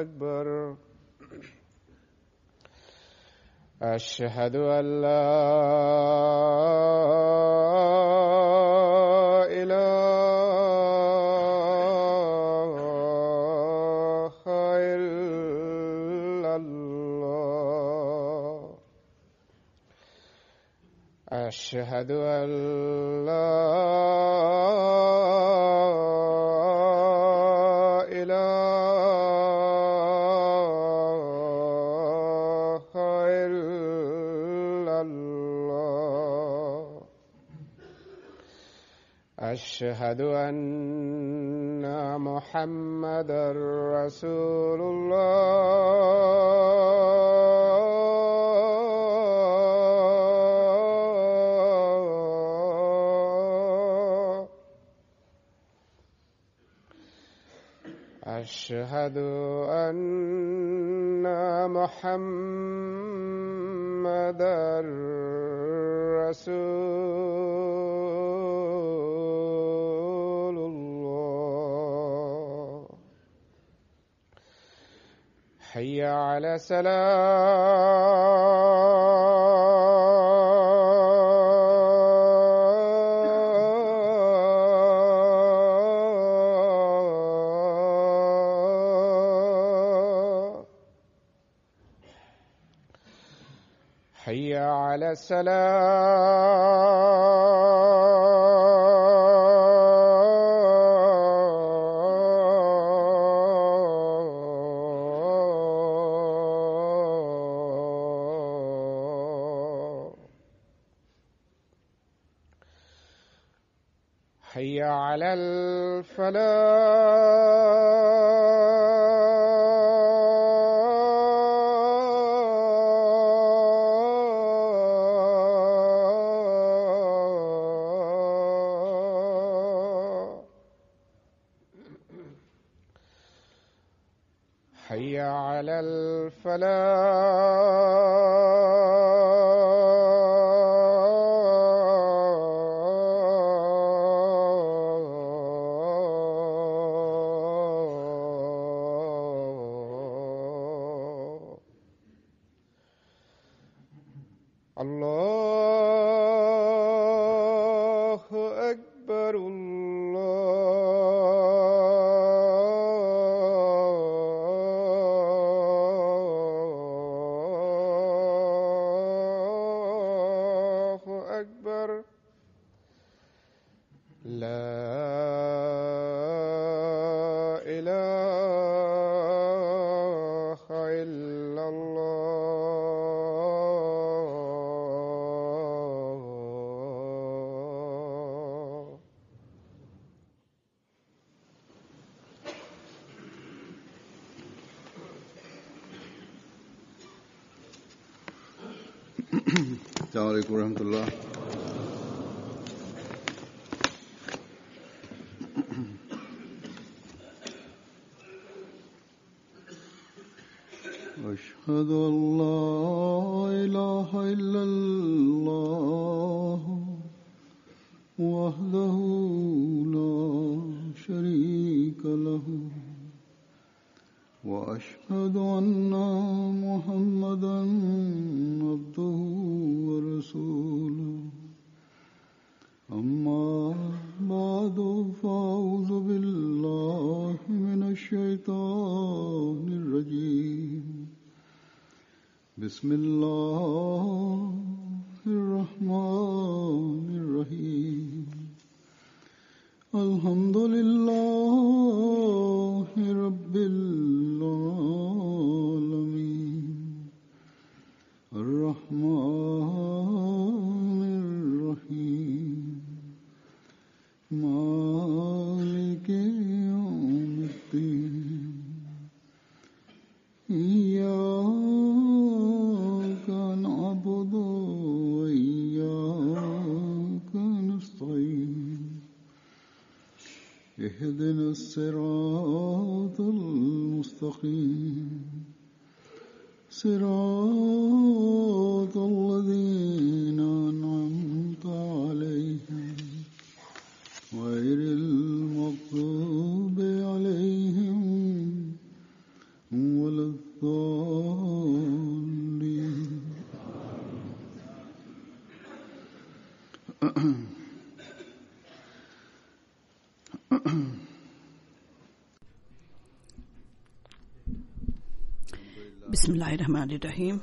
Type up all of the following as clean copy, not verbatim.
أكبر. أشهد أن لا إله إلا الله. أشهد أن لا إله إلا الله. أشهد أن محمدًا رسول الله. أشهد أن محمدًا رسول الله. حي على حي على حي على حي على الله أكبر. الله أكبر. لا إله إلا الله. السلام عليكم ورحمة الله. أشهد أن لا إله إلا الله وحده لا شريك له وأشهد أن محمدًا عبده ورسوله. أما بعد فأعوذ بالله من الشيطان الرجيم. بسم الله الرحمن الرحيم. الحمد لله رب العالمين. الرحمن الرحيم. مالك يوم الدين. إياك نعبد وإياك نستعين. اهدنا الصراط المستقيم. صراط الذين Bismillahirrahmanirrahim.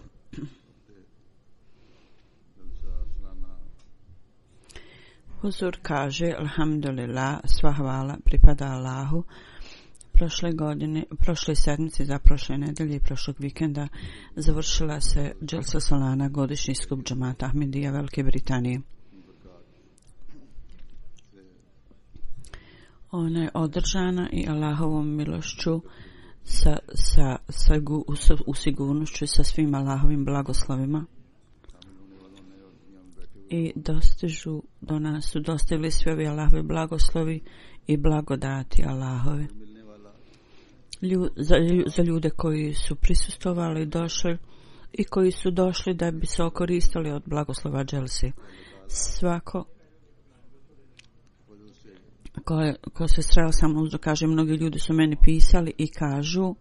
Huzur kaže, alhamdulillah, sva hvala pripada Allahu. Prošle sedmice, za prošle nedelje i prošlog vikenda završila se Dželsa Salana, godišnji skup džamata Ahmedija Velike Britanije. Ona je održana i Allahovom milošću u sigurnošću i sa svim Allahovim blagoslovima. I do nas su dostavili svi ovi Allahovi blagoslovi i blagodati Allahove. Za ljude koji su prisustvovali i došli i koji su došli da bi se okoristili od blagoslova Dželse. Svako ko se sreo sa mnom, kaže, mnogi ljudi su meni pisali i kažu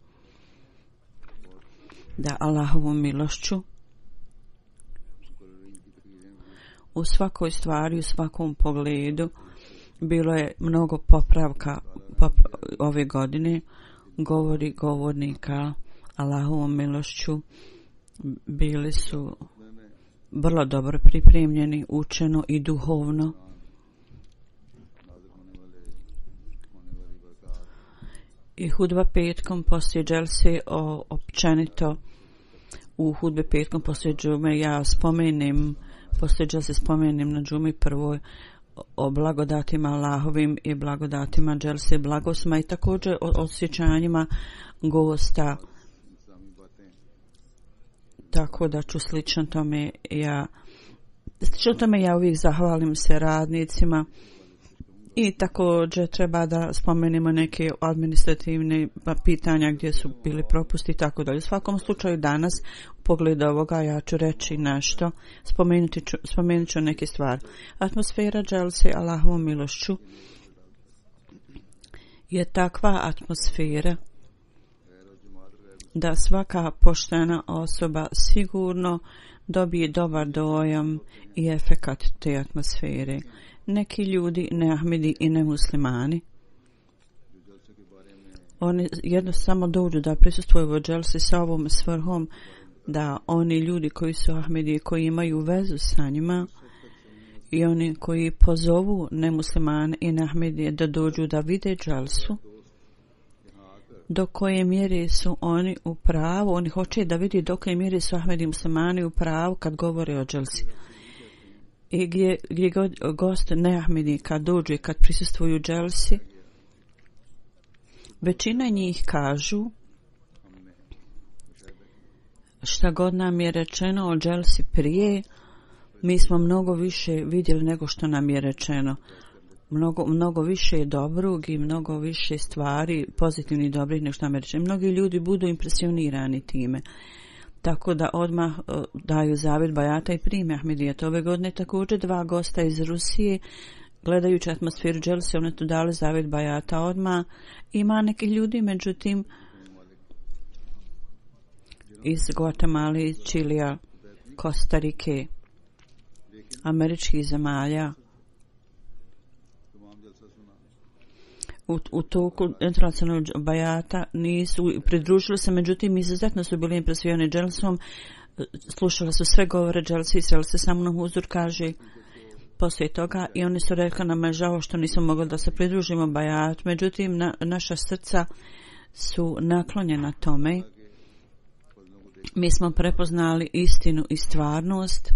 da Allahovom milošću u svakoj stvari, u svakom pogledu bilo je mnogo popravka ove godine. Govori govornika Allahovom milošću bili su vrlo dobro pripremljeni, učeno i duhovno. I hudba petkom poslije Dželse, općenito u hudbe petkom poslije džume ja spomenem, poslije Dželse spomenem na džumi prvoj o blagodatima Allahovim i blagodatima Dželse, blagosma i također o osjećanjima gosta. Tako da ću slično tome ja uvijek zahvalim se radnicima. I također treba da spomenemo neke administrativne pitanja gdje su bili propusti i tako dalje. U svakom slučaju danas u pogledu ovoga ja ću reći nešto, spomenut ću neke stvari. Atmosfera Dželse Allahovom milošću je takva atmosfera da svaka poštena osoba sigurno dobije dobar dojam i efekat te atmosfere. Neki ljudi, ne Ahmedi i ne muslimani, oni jednostavno dođu da prisustvuju u Dželsi sa ovom svrhom da oni ljudi koji su Ahmedi, koji imaju vezu sa njima i oni koji pozovu nemuslimane i ne Ahmedije da dođu da vide Dželsu, do koje mjere su oni u pravu, oni hoće da vidi do koje mjere su Ahmedi muslimani u pravu kad govore o Dželsi. I gdje gost neahmedi kad dođu i kad prisustvuju Dželsi, većina njih kažu šta god nam je rečeno o Dželsi prije, mi smo mnogo više vidjeli nego što nam je rečeno. Mnogo više je dobrog i mnogo više stvari pozitivnih i dobrih nego što nam je rečeno. Mnogi ljudi budu impresionirani time. Tako da odmah daju zavjet bajata i prime Ahmedijet. Ove godine također 2 gosta iz Rusije, gledajući atmosferu Dželse, oni tu dali zavjet bajata odmah. Ima neki ljudi, međutim, iz Guatemala, iz Čilija, Kostarike, američkih zemalja, u toku internacionalnog bajata nisu pridružili se, međutim izuzetno su bili impresionirani Dželsom, slušali su sve govore Dželse i sreli se sa mnom huzur, kaže poslije toga, i oni su rekli nam je žao što nismo mogli da se pridružimo bajat, međutim naša srca su naklonjena tome. Mi smo prepoznali istinu i stvarnost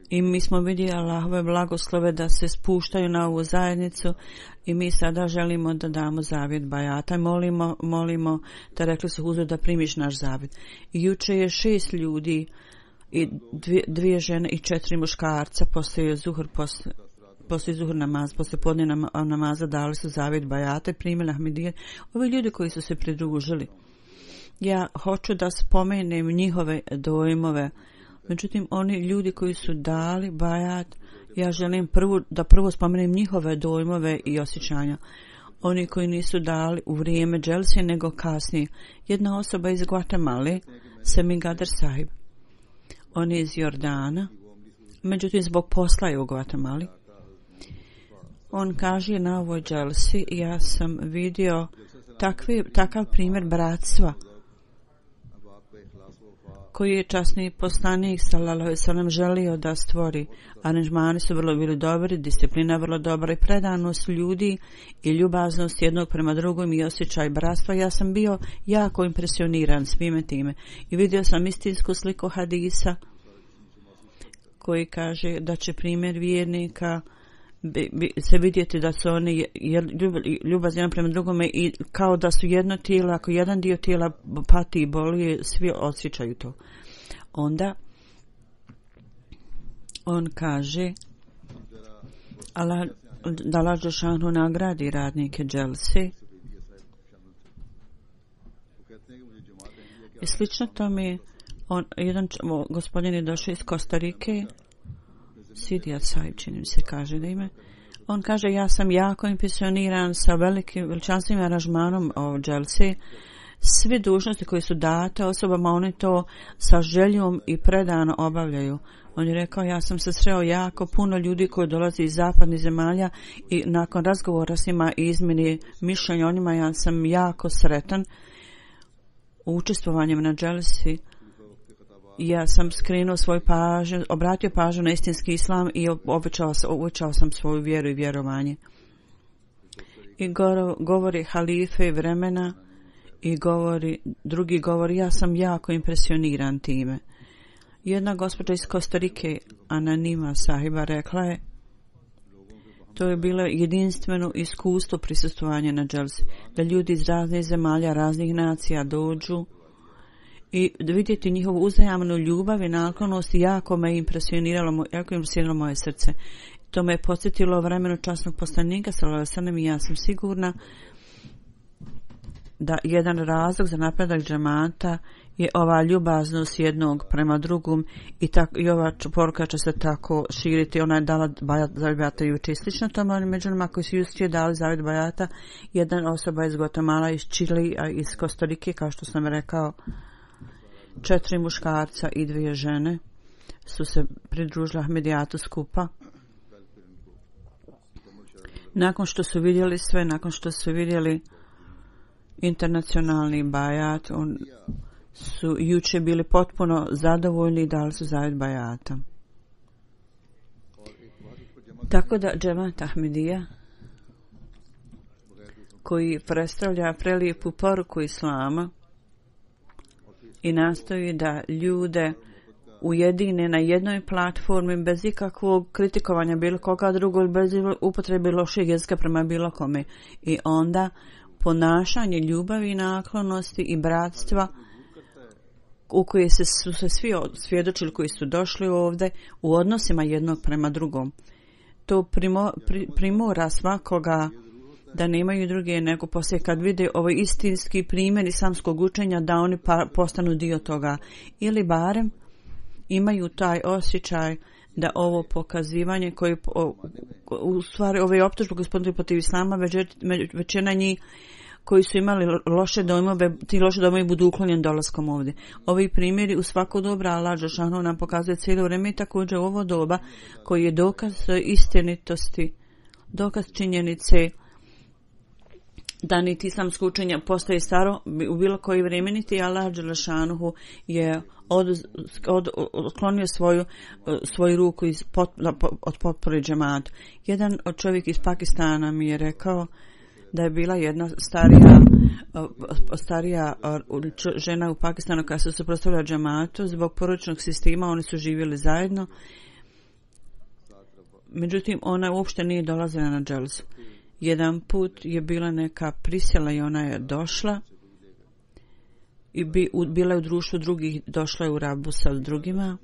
i mi smo vidjeli Allahove blagoslove da se spuštaju na ovu zajednicu i mi sada želimo da damo zavjet bajata. Molimo, da rekli su huzur da primiš naš zavjet. I juče je 6 ljudi i 2 žene i 4 muškarca poslije zuhur namaz, poslije podne namaza dali su zavjet bajata i primili Ahmedije. Ovi ljudi koji su se pridružili. Ja hoću da spomenem njihove dojmove. Međutim, oni ljudi koji su dali bajat, ja želim da prvo spomenem njihove dojmove i osjećanja. Oni koji nisu dali u vrijeme Dželse nego kasnije. Jedna osoba iz Guatemala, Semi Gader Sahib. On je iz Jordana, međutim zbog posla je u Guatemali. On kaže na ovoj dželsi, ja sam vidio takav primjer bratstva koji je časni poslanik sallallahu alejhi ve sellem želio da stvori. Aranžmani su vrlo bili dobri, disciplina vrlo dobra i predanost ljudi i ljubaznost jednog prema drugom i osjećaj bratstva. Ja sam bio jako impresioniran svime time i vidio sam istinsku sliku hadisa koji kaže da će primjer vjernika se vidjeti da su oni ljubazni jedan prema drugome i kao da su jedno tijelo, ako jedan dio tijela pati i boli, svi osjećaju to. Onda on kaže da Allah dželešanu nagradi radnike dželse i slično tome. Jedan gospodin je došao iz Kostarike, Sidijat Saib, čini mi se kaže da ime. On kaže, ja sam jako impresioniran sa velikim veličanstvenim aranžmanom o dželse. Sve dužnosti koje su date osobama, oni to sa željom i predano obavljaju. On je rekao, ja sam se sreo jako puno ljudi koji dolaze iz zapadnih zemalja i nakon razgovora s njima i izmjeni mišljenja o njima, ja sam jako sretan učestvovanjem na dželsi. Ja sam skrenuo svoju pažnju, obratio pažnju na istinski islam i uvećao sam svoju vjeru i vjerovanje. I govori halife vremena i drugi govori, ja sam jako impresioniran time. Jedna gospođa iz Kostarike, Ananima sahiba, rekla je, to je bilo jedinstveno iskustvo prisustvovanja na dželsi, da ljudi iz raznih zemalja, raznih nacija dođu i vidjeti njihovu uzajamnu ljubav i naklonost jako me impresioniralo moje srce. To me je podsjetilo vremenu časnog poslanika sallallahu alejhi ve sellem i ja sam sigurna da jedan razlog za napredak džemata je ova ljubaznost jednog prema drugom i ova poruka će se tako širiti. Ona je dala zavjet bajata juče i slično tome, među onima koji su juče dali zavjet bajata, jedna osoba iz Guatemala, iz Čili, a iz Kostarike, kao što sam rekao, 4 muškarca i 2 žene su se pridružili Ahmedijatu skupa. Nakon što su vidjeli sve, nakon što su vidjeli internacionalni bajat, su juče bili potpuno zadovoljni i dali su zavjet bajata. Tako da džemat Ahmedija, koji predstavlja prelijepu poruku islama i nastoji da ljude ujedine na jednoj platformi bez ikakvog kritikovanja bilo koga drugog, bez upotrebe lošeg jezika prema bilo kome. I onda ponašanje ljubavi i naklonosti i bratstva u koje su se svi svjedočili koji su došli ovdje u odnosima jednog prema drugom. To primora svakoga da nemaju druge nego poslije kad vide ovaj istinski primjer islamskog učenja da oni postanu dio toga ili barem imaju taj osjećaj da ovo pokazivanje koje u stvari ove optužbe gospodine protiv islama većina njih koji su imali loše dojmove, ti loše dojmovi budu uklonjeni dolaskom ovdje. Ovi primjeri u svako dobro Allah dželešanu nam pokazuje cijelo vrijeme i također ovo doba koji je dokaz istinitosti, dokaz činjenice da niti islamsko učenje postaje staro u bilo koji vrijeme, niti Allah dželešanu je otklonio svoju ruku od potpore džematu. Jedan od čovjek iz Pakistana mi je rekao da je bila jedna starija žena u Pakistanu koja se suprotstavila džematu zbog porodičnog sistema. Oni su živjeli zajedno, međutim ona uopšte nije dolazila na dželsu. Jedan put je bila neka prisjela i ona je došla i bila je u društvu drugih, došla je u rabu sa drugima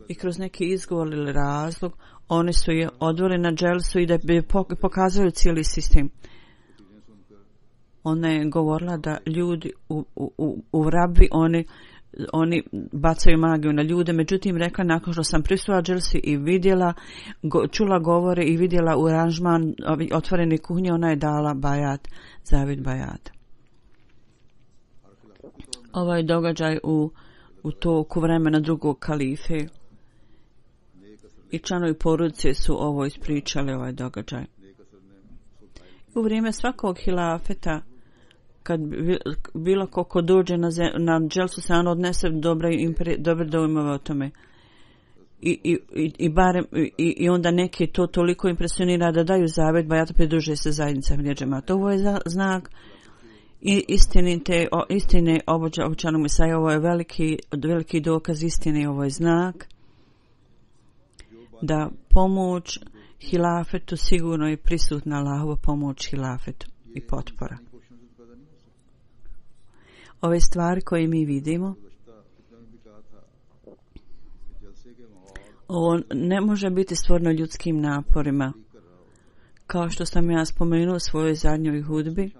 i kroz neki izgovor ili razlog oni su je odveli na dželsu i da bi pokazali cijeli sistem. Ona je govorila da ljudi u rabi oni bacaju magiju na ljude, međutim rekla nakon što sam prisutila dželsi i vidjela, čula govore i vidjela u aranžman otvorene kuhnje, ona je dala bajat, zavjet bajata. ovaj događaj u toku vremena drugog kalife i članovi porodice su ovo ispričali, ovaj događaj. U vrijeme svakog hilafeta, kad bilo ko dođe na dželsu, se on odnese dobre dojmove o tome. I onda neki to toliko impresionira da daju zavjet bajata, pridruže se zajednica džemata. Ovo je znak istine obećanog Mesaja. Ovo je veliki dokaz istine. Ovo je znak da pomoć hilafetu sigurno je prisutna, Allahova pomoć hilafetu i potpora. Ove stvari koje mi vidimo, ovo ne može biti stvoreno ljudskim naporima. Kao što sam ja spomenuo u svojoj zadnjoj hudbi,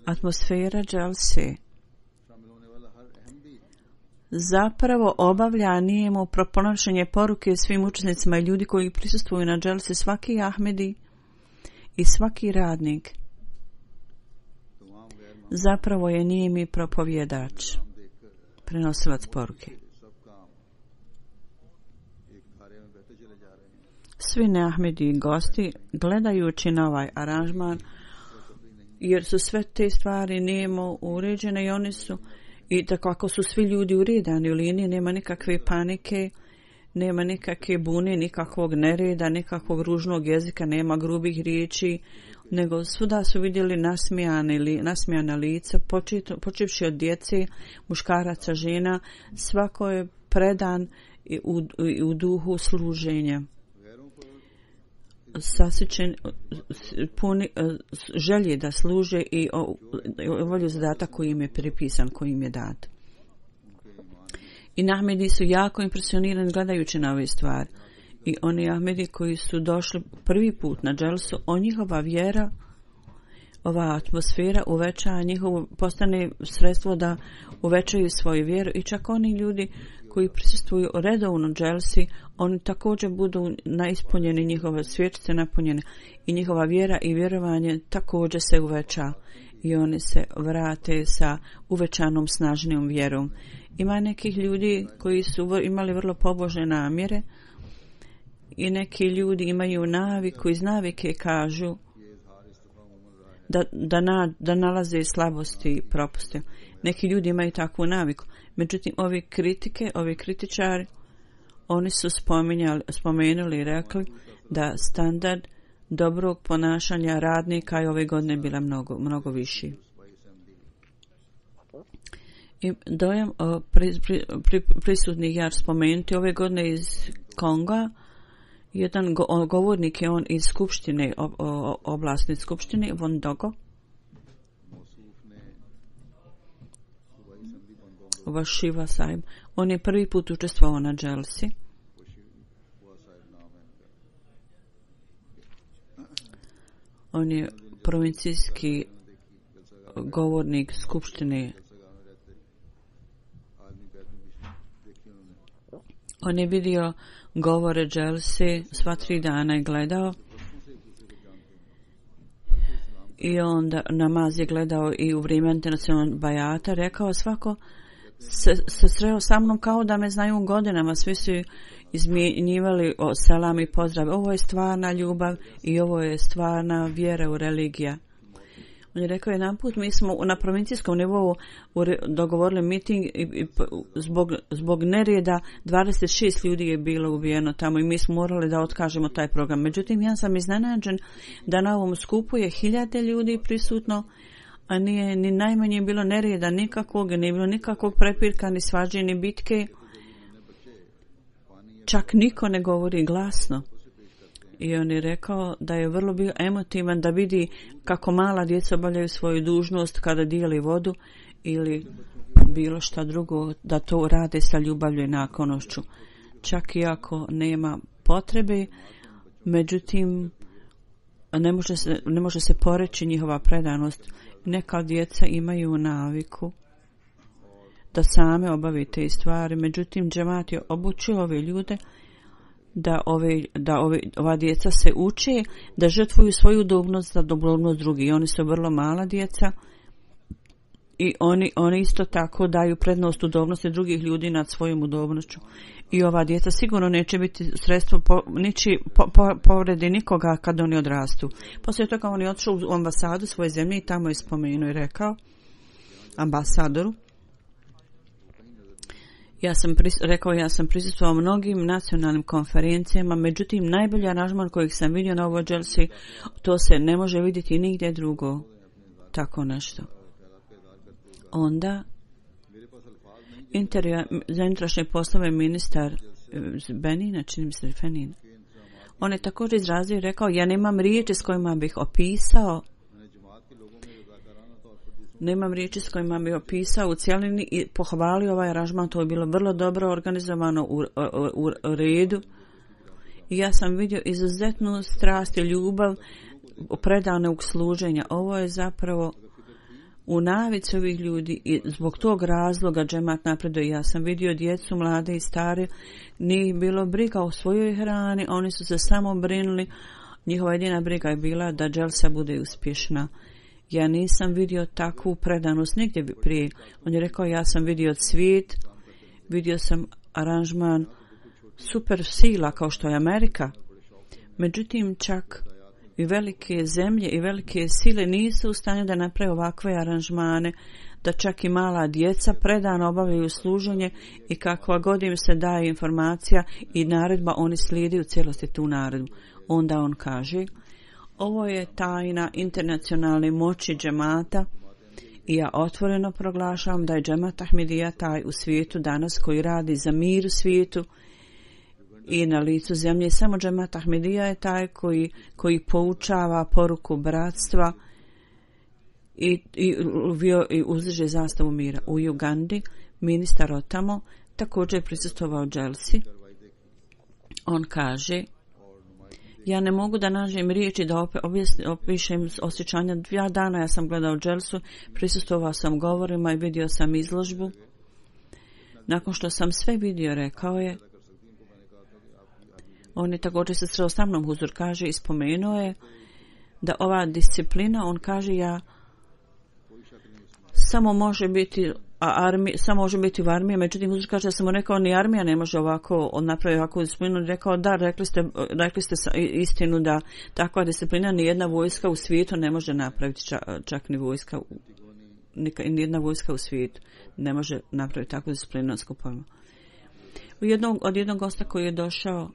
atmosfera dželse zapravo obavlja nijemo proponošenje poruke svim učesnicima i ljudi koji prisustvuju na dželsi, svaki Ahmedi i svaki radnik zapravo je nijemi propovjedač, prenosilac poruke. Svi neahmedi i gosti, gledajući na ovaj aranžman, jer su sve te stvari nijemo uređene i oni su, i tako ako su svi ljudi uredani u liniji, nema nikakve panike, nema nikakve bune, nikakvog nereda, nikakvog ružnog jezika, nema riječi, nego svuda su vidjeli nasmijana lica, počevši od djece, muškaraca, žena, svako je predan u duhu služenja, sasićen, puni želje da služe i volju zadatak koji im je pripisan, koji im je dat. I Ahmedi su jako impresionirani gledajući na ove stvari. I oni Ahmedi koji su došli prvi put na dželsu, njihova vjera, ova atmosfera uveća njihovo, postane sredstvo da uvećaju svoju vjeru, i čak oni ljudi koji prisustvuju redovno dželsi, oni također budu naispunjeni, njihove svječice napunjene i njihova vjera i vjerovanje također se uveća i oni se vrate sa uvećanom snažnijom vjerom. Ima nekih ljudi koji su imali vrlo pobožne namjere i neki ljudi imaju naviku, iz navike kažu da nalaze slabosti i propuste. Neki ljudi imaju takvu naviku. Međutim, ovi kritičari, oni su spomenuli i rekli da standard dobrog ponašanja radnika je ove godine bila mnogo viši. I dojam prisutnih, ja ću spomenuti, ove godine iz Konga, jedan govornik je on iz skupštine, oblastne skupštine, Vondogo, Vašiva Saib. On je prvi put učestvovao na dželsi. On je provincijski govornik skupštine. On je vidio govore dželse, sva 3 dana je gledao i onda namaz je gledao i u vrijeme internacionalnog bajata. Rekao, svako se sreo sa mnom kao da me znaju godinama, svi su izmjenjivali selam i pozdrav. Ovo je stvarna ljubav i ovo je stvarna vjera u religija. On je rekao, jedan put mi smo na provincijskom nivou dogovorili miting i zbog nereda 26 ljudi je bilo ubijeno tamo i mi smo morali da otkažemo taj program. Međutim, ja sam iznenađen da na ovom skupu je 1000 ljudi prisutno, a nije ni najmanje bilo nereda nikakvog, nije bilo nikakvog prepirka, ni svađe, ni bitke. Čak niko ne govori glasno. I on je rekao da je vrlo bio emotivan da vidi kako mala djeca obavljaju svoju dužnost kada dijeli vodu ili bilo šta drugo, da to rade sa ljubavlju i naklonošću. Čak i ako nema potrebe, međutim ne može se poreći njihova predanost. Neka djeca imaju naviku da same obave te stvari, međutim džemat je obučio ove ljude da ova djeca se uče da žrtvuju svoju udobnost za udobnost drugih. Oni su vrlo mala djeca i oni isto tako daju prednost udobnosti drugih ljudi nad svojom udobnošću. I ova djeca sigurno neće biti sredstvo povredi nikoga kad oni odrastu. Poslije toga on je otišao u ambasadu svoje zemlje i tamo je spomenuo i rekao ambasadoru, ja sam prisustvovao mnogim nacionalnim konferencijama, međutim najbolji aranžman kojeg sam vidio na ovoj dželsi, to se ne može vidjeti nigdje drugo. Tako nešto. Onda za unutrašnje poslove ministar Benina, čini mi se Fenin, on je također izrazio i rekao, ja nemam riječi s kojima bih opisao u cjelini i pohvalio ovaj aranžman. To je bilo vrlo dobro organizovano u redu i ja sam vidio izuzetnu strast i ljubav predanog služenja. Ovo je zapravo u navici ovih ljudi i zbog tog razloga džemat napreduje. Ja sam vidio djecu, mlade i stare, nije bilo briga o svojoj hrani, oni su se samo brinuli, njihova jedina briga je bila da dželsa bude uspješna. Ja nisam vidio takvu predanost nigdje prije. On je rekao, ja sam vidio svijet, vidio sam aranžman super sila kao što je Amerika. Međutim, čak i velike zemlje i velike sile nisu u stanju da naprave ovakve aranžmane, da čak i mala djeca predano obavljaju služenje i kakva god im se daje informacija i naredba, oni slijedi u cijelosti tu naredbu. Onda on kaže, ovo je tajna internacionalne moći džemata i ja otvoreno proglašavam da je džemat Ahmedija taj u svijetu danas koji radi za mir u svijetu i na licu zemlje. Samo džemat Ahmedija je taj koji poučava poruku bratstva i uzdiže zastavu mira. U Ugandi ministar otamo također je prisustvovao dželsi. On kaže, ja ne mogu da nađem riječi da opišem osjećanja. 2 dana ja sam gledao dželsu, prisustvovao sam govorima i vidio sam izložbu. Nakon što sam sve vidio, rekao je, on je također se sreo sa mnom, huzur kaže, i spomenuo je da ova disciplina, on kaže, samo može biti u armiji, međutim huzur kaže, ja sam mu rekao, ni armija ne može ovako napraviti ovakvu disciplinu. Rekao, da, rekli ste istinu da takva disciplina ni jedna vojska u svijetu ne može napraviti, čak ni jedna vojska u svijetu ne može napraviti takvu disciplinu na skupovima. Od jednog gosta koji je došao,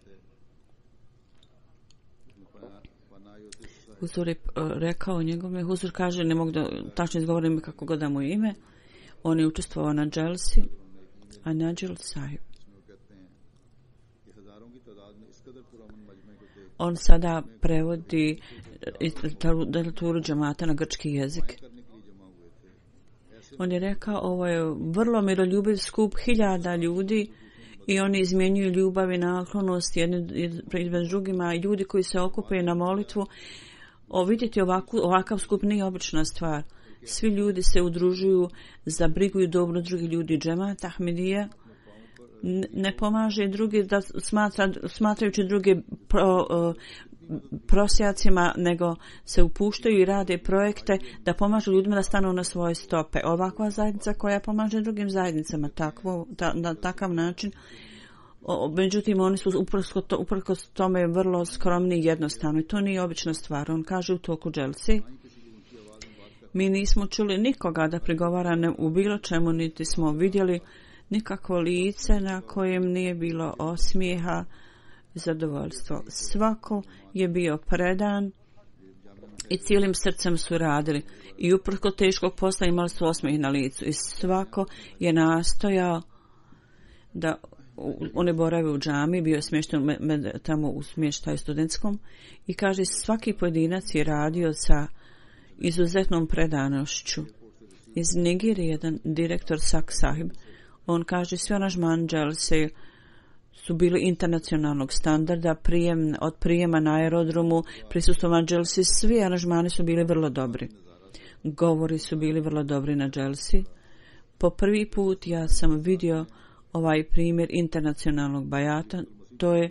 huzur je rekao njegove, huzur kaže, ne mogu da tačno izgovorim kako god da mu ime, on je učestvovao na dželsi, a Nađil Sahib. On sada prevodi literaturu džemata na grčki jezik. On je rekao, ovo je vrlo miroljubiv skup 1000 ljudi i oni izmjenjuju ljubav i naklonost jedni drugima. Ljudi koji se okupaju na molitvu, vidjeti ovakav skup nije obična stvar. Svi ljudi se udružuju za brigu i dobro drugih ljudi. Džemat Ahmedija ne pomaže drugi da smatrajući druge prosjacima, nego se upuštaju i rade projekte da pomažu ljudima da stanu na svoje stope. Ovakva zajednica koja pomaže drugim zajednicama na takav način. Međutim, oni su uprkos tome vrlo skromni i jednostavni. To nije obična stvar. On kaže u toku dželsi, mi nismo čuli nikoga da prigovara u bilo čemu, niti smo vidjeli nikakvo lice na kojem nije bilo osmijeha, zadovoljstvo. Svako je bio predan i cijelim srcem su radili i uprkos teškog posla imali su osmijeh na licu i svako je nastojao da one borave u džami, bio je smješten tamo u smještaju studentskom i kaže, svaki pojedinac je radio sa izuzetnom predanošću. Iz Nigerije jedan direktor Sak Sahib, on kaže, svi aranžman dželse su bili internacionalnog standarda, od prijema na aerodromu, prisustvo dželsi, svi aranžmani su bili vrlo dobri. Govori su bili vrlo dobri na dželsi. Po prvi put ja sam vidio ovaj primjer internacionalnog bajata, to je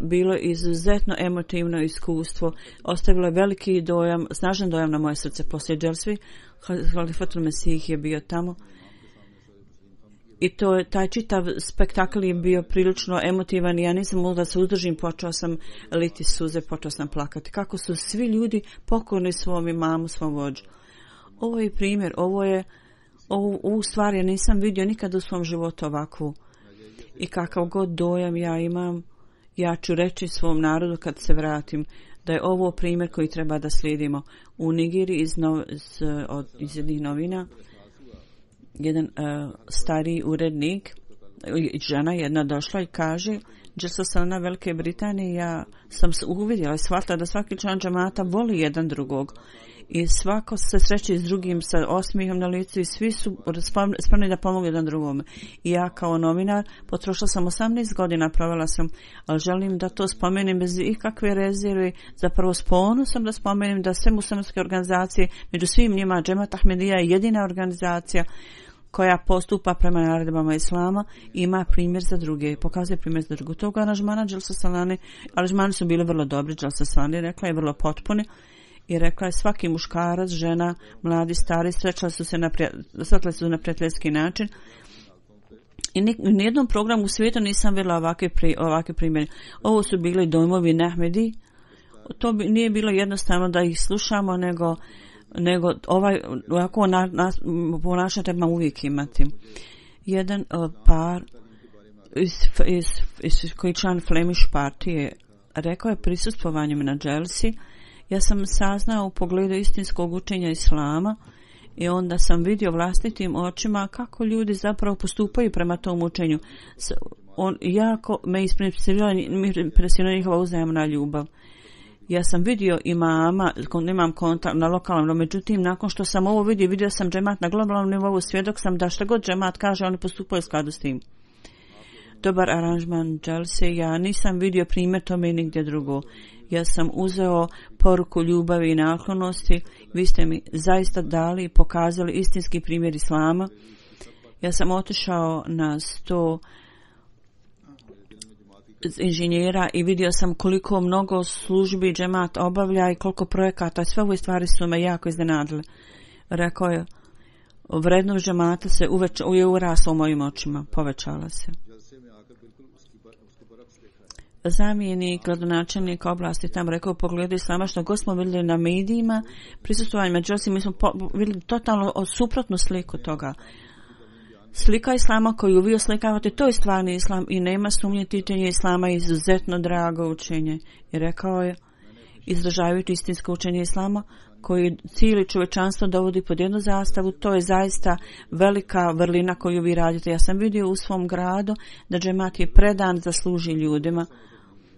bilo je izuzetno emotivno iskustvo. Ostavilo je veliki dojam, snažan dojam na moje srce. Poslije dželsvi Halifatul Mesih je bio tamo. I taj čitav spektakl je bio prilično emotivan i ja nisam mogla da se uzdržim, počeo sam liti suze, počeo sam plakati. Kako su svi ljudi pokorni svom imamu, svom vođu. Ovo je primjer, ovu stvar ja nisam vidio nikada u svom životu ovakvu. I kakav god dojam ja imam, ja ću reći svom narodu kad se vratim da je ovo primjer koji treba da slijedimo. U Nigeri iz jednih novina jedan stariji urednik, žena jedna došla i kaže, Dželsa Salana Velike Britanije, ja sam uvidjela i shvatila da svaki član džamata voli jedan drugog i svako se sreće s drugim sa osmijehom na licu i svi su spremni da pomogu jedan drugome. I ja kao novinar potrošila sam 18 godina, provela sam, ali želim da to spomenem bez ikakve rezerve, zapravo s ponosom da spomenem da sve muslimanske organizacije, među svim njima Džemat Ahmedija je jedina organizacija koja postupa prema naredbama Islama, ima primjer za druge, pokazuje primjer za druge. Toga aranžmana Dželsa Salane, aranžmani su bili vrlo dobri, Dželsa Salane rekla je vrlo potpuni i rekla je svaki muškarac, žena, mladi, stari, sretali su na prijateljski način. I u nijednom programu u svijetu nisam vidjela ovakve primjere. Ovo su bili dojmovi Nahmedi. To nije bilo jednostavno da ih slušamo, nego ovako ponašanje treba uvijek imati. Jedan par koji član Flemish partije rekao je prisustvovanjem na dželsi, ja sam saznao u pogledu istinskog učenja Islama i onda sam vidio vlastitim očima kako ljudi zapravo postupaju prema tom učenju. Jako me impresionira njihova uzajamna ljubav. Ja sam vidio imama, imam kontakt na lokalnom, međutim nakon što sam ovo vidio sam džemat na globalnom nivou, svjedok sam da što god džemat kaže, oni postupaju u skladu s tim. Dobar aranžman dželse, ja nisam vidio primjer tome nigdje drugo. Ja sam uzeo poruku ljubavi i naklonosti, vi ste mi zaista dali i pokazali istinski primjer Islama. Ja sam otišao na 100 inženjera i vidio sam koliko mnogo službi džemat obavlja i koliko projekata. Sve ove stvari su me jako iznenadile. Rekao je, vrednost džemata je urasla u mojim očima, povećala se. Zamjenik gradonačelnika oblasti tam rekao u pogledu Islama što god smo vidjeli na medijima, prisustvovanje međutim mi smo vidjeli totalno suprotnu sliku toga. Slika Islama koju vi oslikavate, to je stvarni Islam i nema sumnje, tičenje Islama je izuzetno drago učenje. I rekao je, izražavajući istinsko učenje Islama koji cijeli čovječanstvo dovodi pod jednu zastavu, to je zaista velika vrlina koju vi radite. Ja sam vidio u svom gradu da džemat je predan da služi ljudima.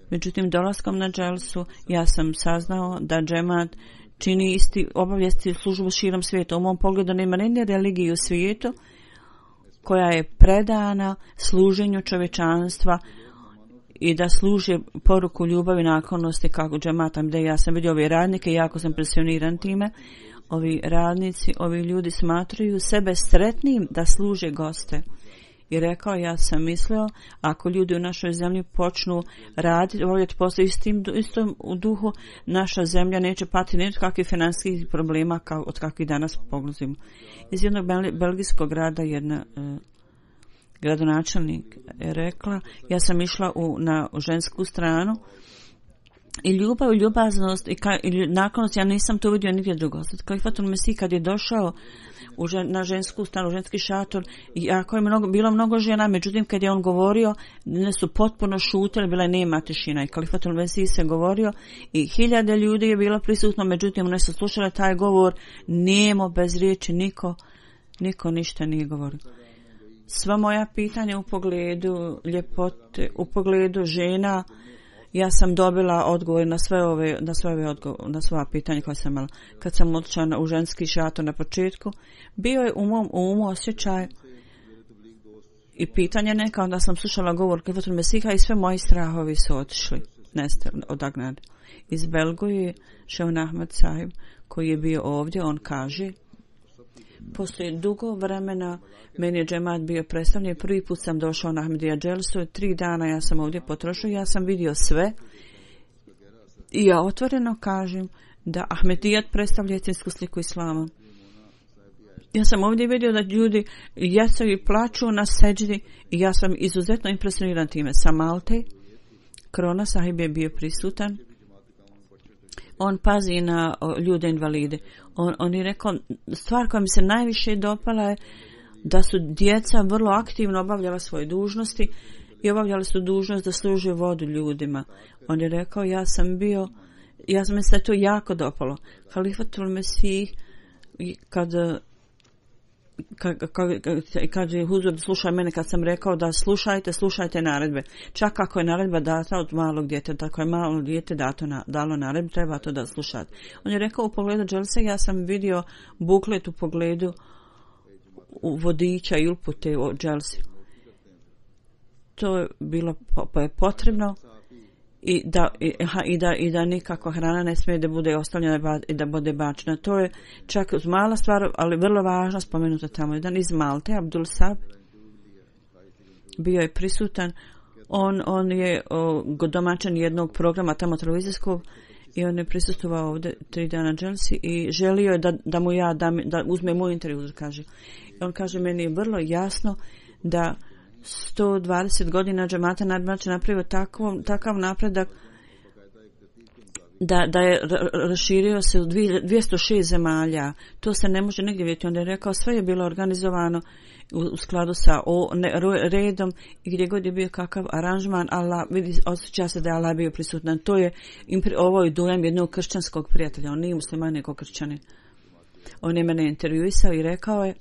Međutim, dolaskom na dželsu ja sam saznao da džemat čini obavljati službu širom svijeta. U mom pogledu nema nijedne religije u svijetu koja je predana služenju čovječanstva i da služi poruku ljubavi i naklonosti kako džematam. Da ja sam vidio ove radnike, jako sam impresioniran time. Ovi radnici, ovi ljudi smatraju sebe sretnim da služe goste. I rekao, ja sam mislio, ako ljudi u našoj zemlji počnu raditi, obavljati posao istom u duhu, naša zemlja neće patiti ni od kakvih financijskih problema od kakvih danas poglazimo. Iz jednog belgijskog grada jedna gradonačelnik je rekla, ja sam išla na žensku stranu i ljubav i ljubaznost i naklonost, ja nisam to vidio nigdje drugo. Halifatul Mesih kad je došao na žensku stranu, ženski šator, jako je bilo mnogo žena, međutim kad je on govorio, ne su potpuno šutili, bila je nema tišina i Halifatul Mesih se govorio i 1000 ljudi je bilo prisutno, međutim one su slušale taj govor, nemo, bez riječi, niko ništa nije govorio. Sva moja pitanja u pogledu ljepote, u pogledu žena, ja sam dobila odgovor na sva pitanja koja sam imala. Kad sam otišla u ženski šator na početku, bio je u mom umu osjećaj i pitanje neka, onda sam slušala govor Halifatul Mesiha i sve moji strahovi su otišli, odagnani. Iz Belgije Šeun Ahmed Sahib koji je bio ovdje, on kaže, Poslije dugo vremena meni je džemat bio predstavljen. Prvi put sam došao na Ahmedija dželsu. 3 dana ja sam ovdje potrošio. Ja sam vidio sve. I ja otvoreno kažem da Ahmedijat predstavlja istinsku sliku islama. Ja sam ovdje vidio da ljudi jecaju i plaču na seđdi i ja sam izuzetno impresioniran time. Sa Malte, Krona sahib je bio prisutan. On pazi na ljude invalide. On je rekao, stvar koja mi se najviše dopala je da su djeca vrlo aktivno obavljala svoje dužnosti i obavljali su dužnost da služe vodu ljudima. On je rekao, ja sam se to jako dopalo. Halifatul Mesih, kad je Huzur slušao mene kad sam rekao da slušajte naredbe. Čak ako je naredba data od malog djeteta, ako je malo dijete dalo naredbu, treba to da slušate. On je rekao u pogledu dželse, ja sam vidio buklet u pogledu vodiča i upute o dželsi. To je bilo potrebno i da nikako hrana ne smije da bude ostavljena i da bude bačena. To je čak mala stvar, ali vrlo važno spomenuta tamo. Jedan iz Malte, Abdul Sab, bio je prisutan. On je domaćin jednog programa tamo televizijskog i on je prisustvovao ovdje 3 dana dželsi i želio je da uzme moj intervju, kaže. On kaže, meni je vrlo jasno da 120 godina džemata nadmače napravio takav napredak da je raširio se u 206 zemalja. To se ne može nigdje vidjeti. On je rekao, sve je bilo organizovano u skladu sa redom i gdje god je bio kakav aranžman, osjeća se da je Allah bio prisutan. Ovo je dojam jednog kršćanskog prijatelja. On nije musliman, nego kršćanin. On je mene intervjuisao i rekao je,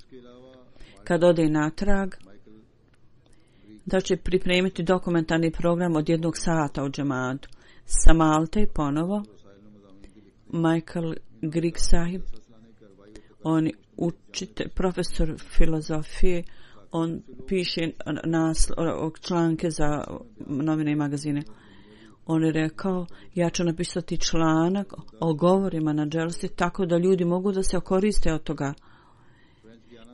kad ode natrag, da će pripremiti dokumentarni program od 1 sata u džematu. Sa Malte ponovo, Michael Grigg sahib, on je profesor filozofije, on piše članke za novine i magazine. On je rekao, ja ću napisati članak o govorima na dželsi tako da ljudi mogu da se koriste od toga.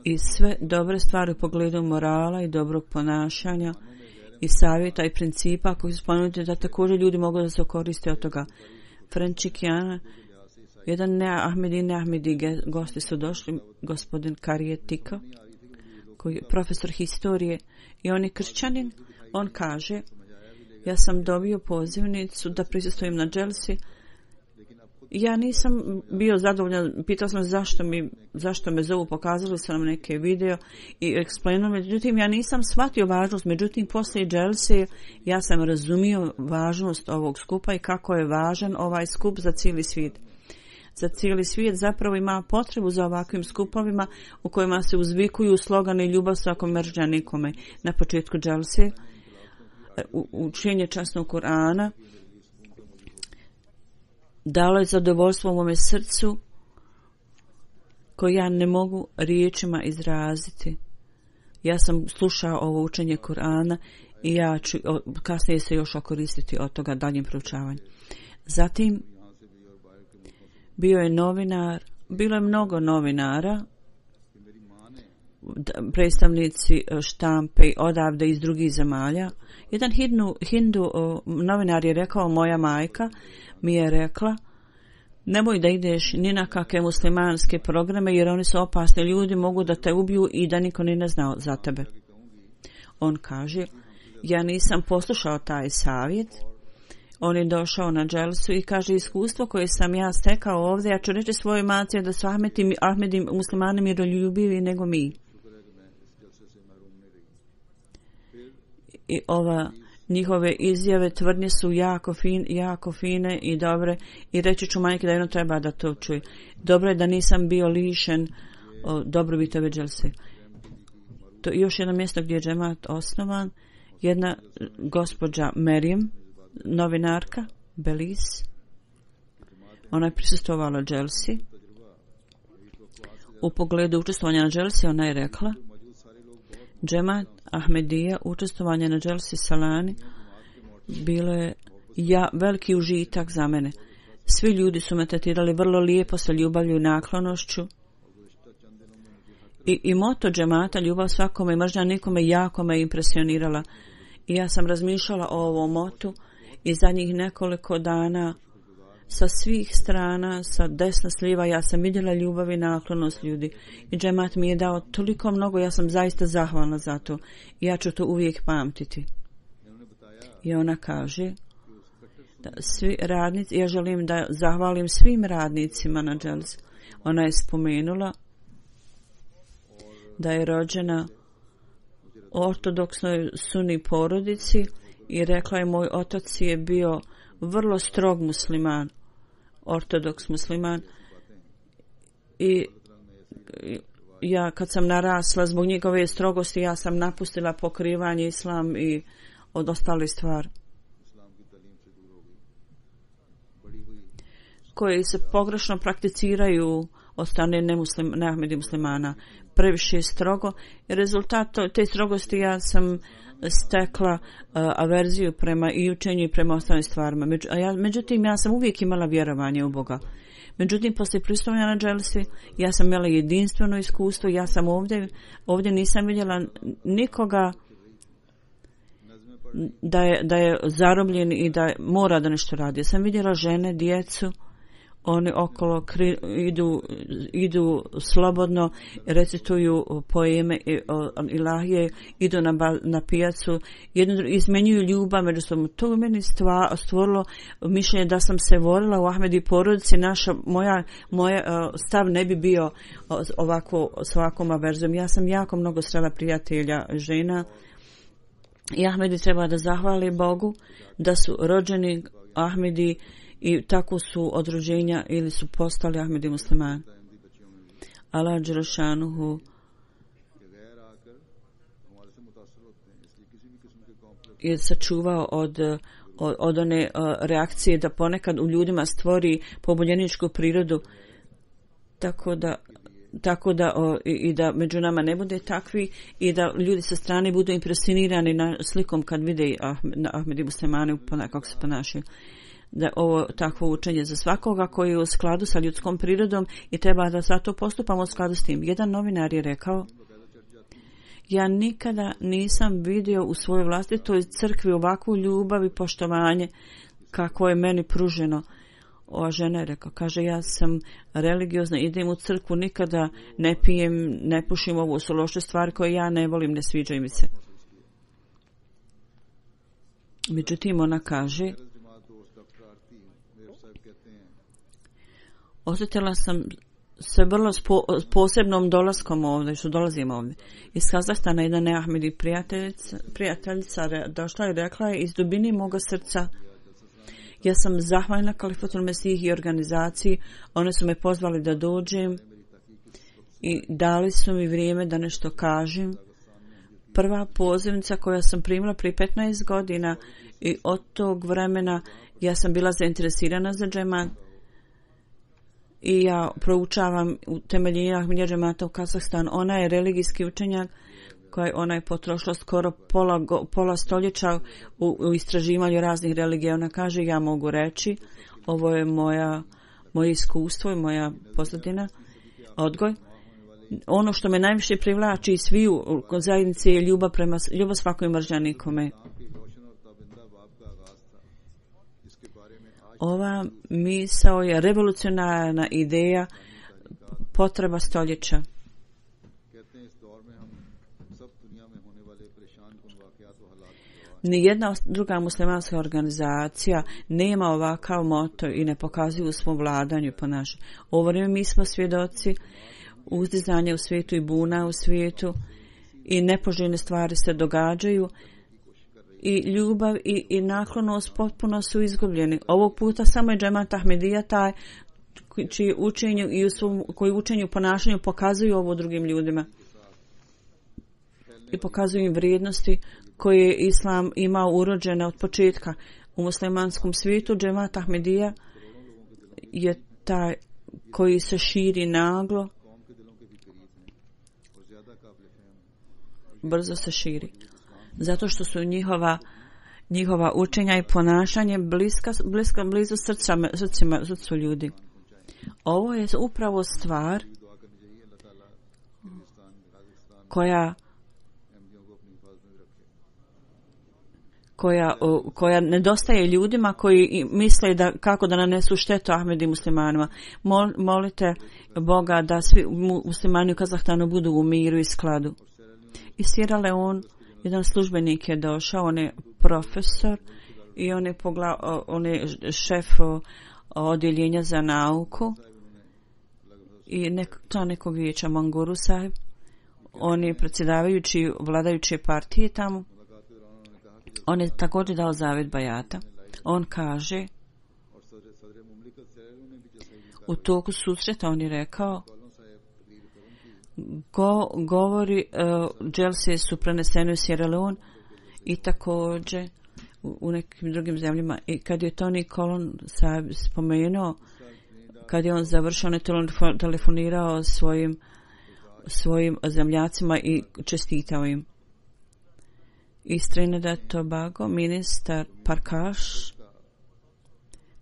I sve dobre stvari u pogledu morala i dobrog ponašanja i savjeta i principa koji su spomenuti da također ljudi mogu da se koriste od toga. Frenčikijana, jedan neahmedi gosti su došli, gospodin Karijetika, koji je profesor historije i on je kršćanin. On kaže, ja sam dobio pozivnicu da prisustvujem na dželsi. Ja nisam bio zadovoljan, pitao sam zašto me zovu, pokazali su nam neke video i eksplanirali, međutim ja nisam shvatio važnost, međutim poslije dželse ja sam razumio važnost ovog skupa i kako je važan ovaj skup za cijeli svijet. Za cijeli svijet zapravo ima potrebu za ovakvim skupovima u kojima se uzvikuju slogani ljubav svakom mržnja nikome. Na početku dželse učenje časnog Kur'ana dalo je zadovoljstvo u mome srcu koje ja ne mogu riječima izraziti. Ja sam slušao ovo učenje Kur'ana i ja ću kasnije se još okoristiti od toga daljem proučavanju. Zatim bio je novinar, bilo je mnogo novinara, predstavnici štampe odavde iz drugih zemalja. Jedan hindu novinar je rekao, moja majka mi je rekla, nemoj da ideš ni na kakve muslimanske programe jer oni su opasni ljudi, mogu da te ubiju i da niko ni ne zna za tebe. On kaže, ja nisam poslušao taj savjet. On je došao na dželsu i kaže, iskustvo koje sam ja stekao ovdje, ja ću reći svojoj maci da su Ahmedi muslimani miroljubivi nego mi. I njihove izjave, tvrdnje su jako fine i dobre i reći ću majke da jedno treba da to čuje. Dobro je da nisam bio lišen dobrobiti ove dželse. To je još jedno mjesto gdje je džemat osnovan. Jedna gospođa Merijem, novinarka, Belize, ona je prisustvovala dželsi. U pogledu učestvovanja na dželsi ona je rekla, džemat Ahmedija, učestvovanje na dželsi Salani bilo je veliki užitak za mene. Svi ljudi su me tretirali vrlo lijepo, sa ljubavlju i naklonošću I moto džemata, ljubav svakome i mržnja nikome, jako me impresionirala. I ja sam razmišljala o ovom motu i zadnjih nekoliko dana sa svih strana, sa desna sliva, ja sam vidjela ljubav i naklonost ljudi. I džemat mi je dao toliko mnogo, ja sam zaista zahvalna za to. I ja ću to uvijek pamtiti. I ona kaže da svi radnici, ja želim da zahvalim svim radnicima na dželsi. Ona je spomenula da je rođena ortodoksnoj suni porodici i rekla je moj otac je bio vrlo strog musliman, ortodoks musliman i ja kad sam narasla zbog njegove strogosti ja sam napustila pokrivanje islam i od ostali stvari koji se pogrešno prakticiraju od strane neahmedi muslimana. Previše strogo. Rezultat te strogosti ja sam stekla averziju prema i učenju i prema ostalim stvarima. Međutim, ja sam uvijek imala vjerovanje u Boga. Međutim, poslije pristojanja na dželsi, ja sam imala jedinstveno iskustvo. Ja sam ovdje nisam vidjela nikoga da je zarobljen i da mora da nešto radi. Ja sam vidjela žene, djecu, oni okolo idu slobodno, recituju poeme ilahije, idu na pijacu, izmenjuju ljubav međusobno. To u meni stvorilo mišljenje da sam se volila u Ahmedi porodici. Moj stav ne bi bio s ovakvom averzijom. Ja sam jako mnogo srela prijatelja žena i Ahmedi treba da zahvali Bogu da su rođeni Ahmedi i tako su od rođenja ili su postali Ahmedi muslimani. Allah dželešanuhu je sačuvao od one reakcije da ponekad u ljudima stvori poboljeničku prirodu, tako da i da među nama ne bude takvi i da ljudi sa strane budu impresionirani na slikom kad vide Ahmedi muslimani kako se ponašaju. Da ovo takvo učenje za svakoga koji je u skladu sa ljudskom prirodom i treba da zato postupamo u skladu s tim. Jedan novinar je rekao, ja nikada nisam vidio u svojoj vlastitoj crkvi ovakvu ljubav i poštovanje kako je meni pruženo. Ova žena je rekao, kaže, ja sam religiozna, idem u crkvu, nikada ne pijem, ne pušim, ovo su loše stvari koje ja ne volim, ne sviđaju mi se. Međutim, ona kaže, osjetila sam se vrlo s posebnom dolaskom ovdje, što dolazim ovdje. Iz Kazahstana jedna neahmedi prijateljica došla i rekla je, iz dubine moga srca, ja sam zahvalna Kalifatul Mesih i organizaciji, one su me pozvali da dođem i dali su mi vrijeme da nešto kažem. Prva pozivnica koja sam primila prije 15 godina i od tog vremena ja sam bila zainteresirana za džemat. I ja proučavam temeljenje Ahmadija džemata u Kazahstan. Ona je religijski učenjak, ona je potrošila skoro pola stoljeća u istraživanju raznih religija. Ona kaže, ja mogu reći, ovo je moje iskustvo i moja pozadina, odgoj. Ono što me najviše privlači iz sviju zajednice je ljubav svakoj mržnja nikome. Ova misao je revolucionarna ideja, potreba stoljeća. Nijedna druga muslimanska organizacija nema ovakav moto i ne pokazuju u svom vladanju ponašanju. Ovo vrijeme mi smo svjedoci uzdizanja u svijetu i buna u svijetu i nepoželjne stvari se događaju. I ljubav i naklonost potpuno su izgubljeni. Ovog puta samo je džemat Ahmedija taj čiji učenju i koji učenju ponašanju pokazuju ovo drugim ljudima i pokazuju im vrijednosti koje je Islam imao urođene od početka. U muslimanskom svijetu džemat Ahmedija je taj koji se širi naglo, brzo se širi. Zato što su njihova učenja i ponašanje blizu srcu ljudi. Ovo je upravo stvar koja nedostaje ljudima koji misle da kako da nanesu štetu Ahmedi muslimanima. Molite Boga da svi muslimani u Kazahstanu budu u miru i skladu. Iz Sierra Leone jedan službenik je došao, on je profesor i on je šef odjeljenja za nauku i nekog vijeća Manguru Sahib. On je predsjedavajući vladajuće partije tamo. On je također dao zavjet bajata. On kaže, u toku susreta on je rekao, govori dželse su prenesene u Sierra Leone i također u nekim drugim zemljama. I kad je Tony Colon spomenuo, kad je on završio, on je telefonirao svojim zemljacima i čestitao im. Iz Trinidad Tobago ministar Parkash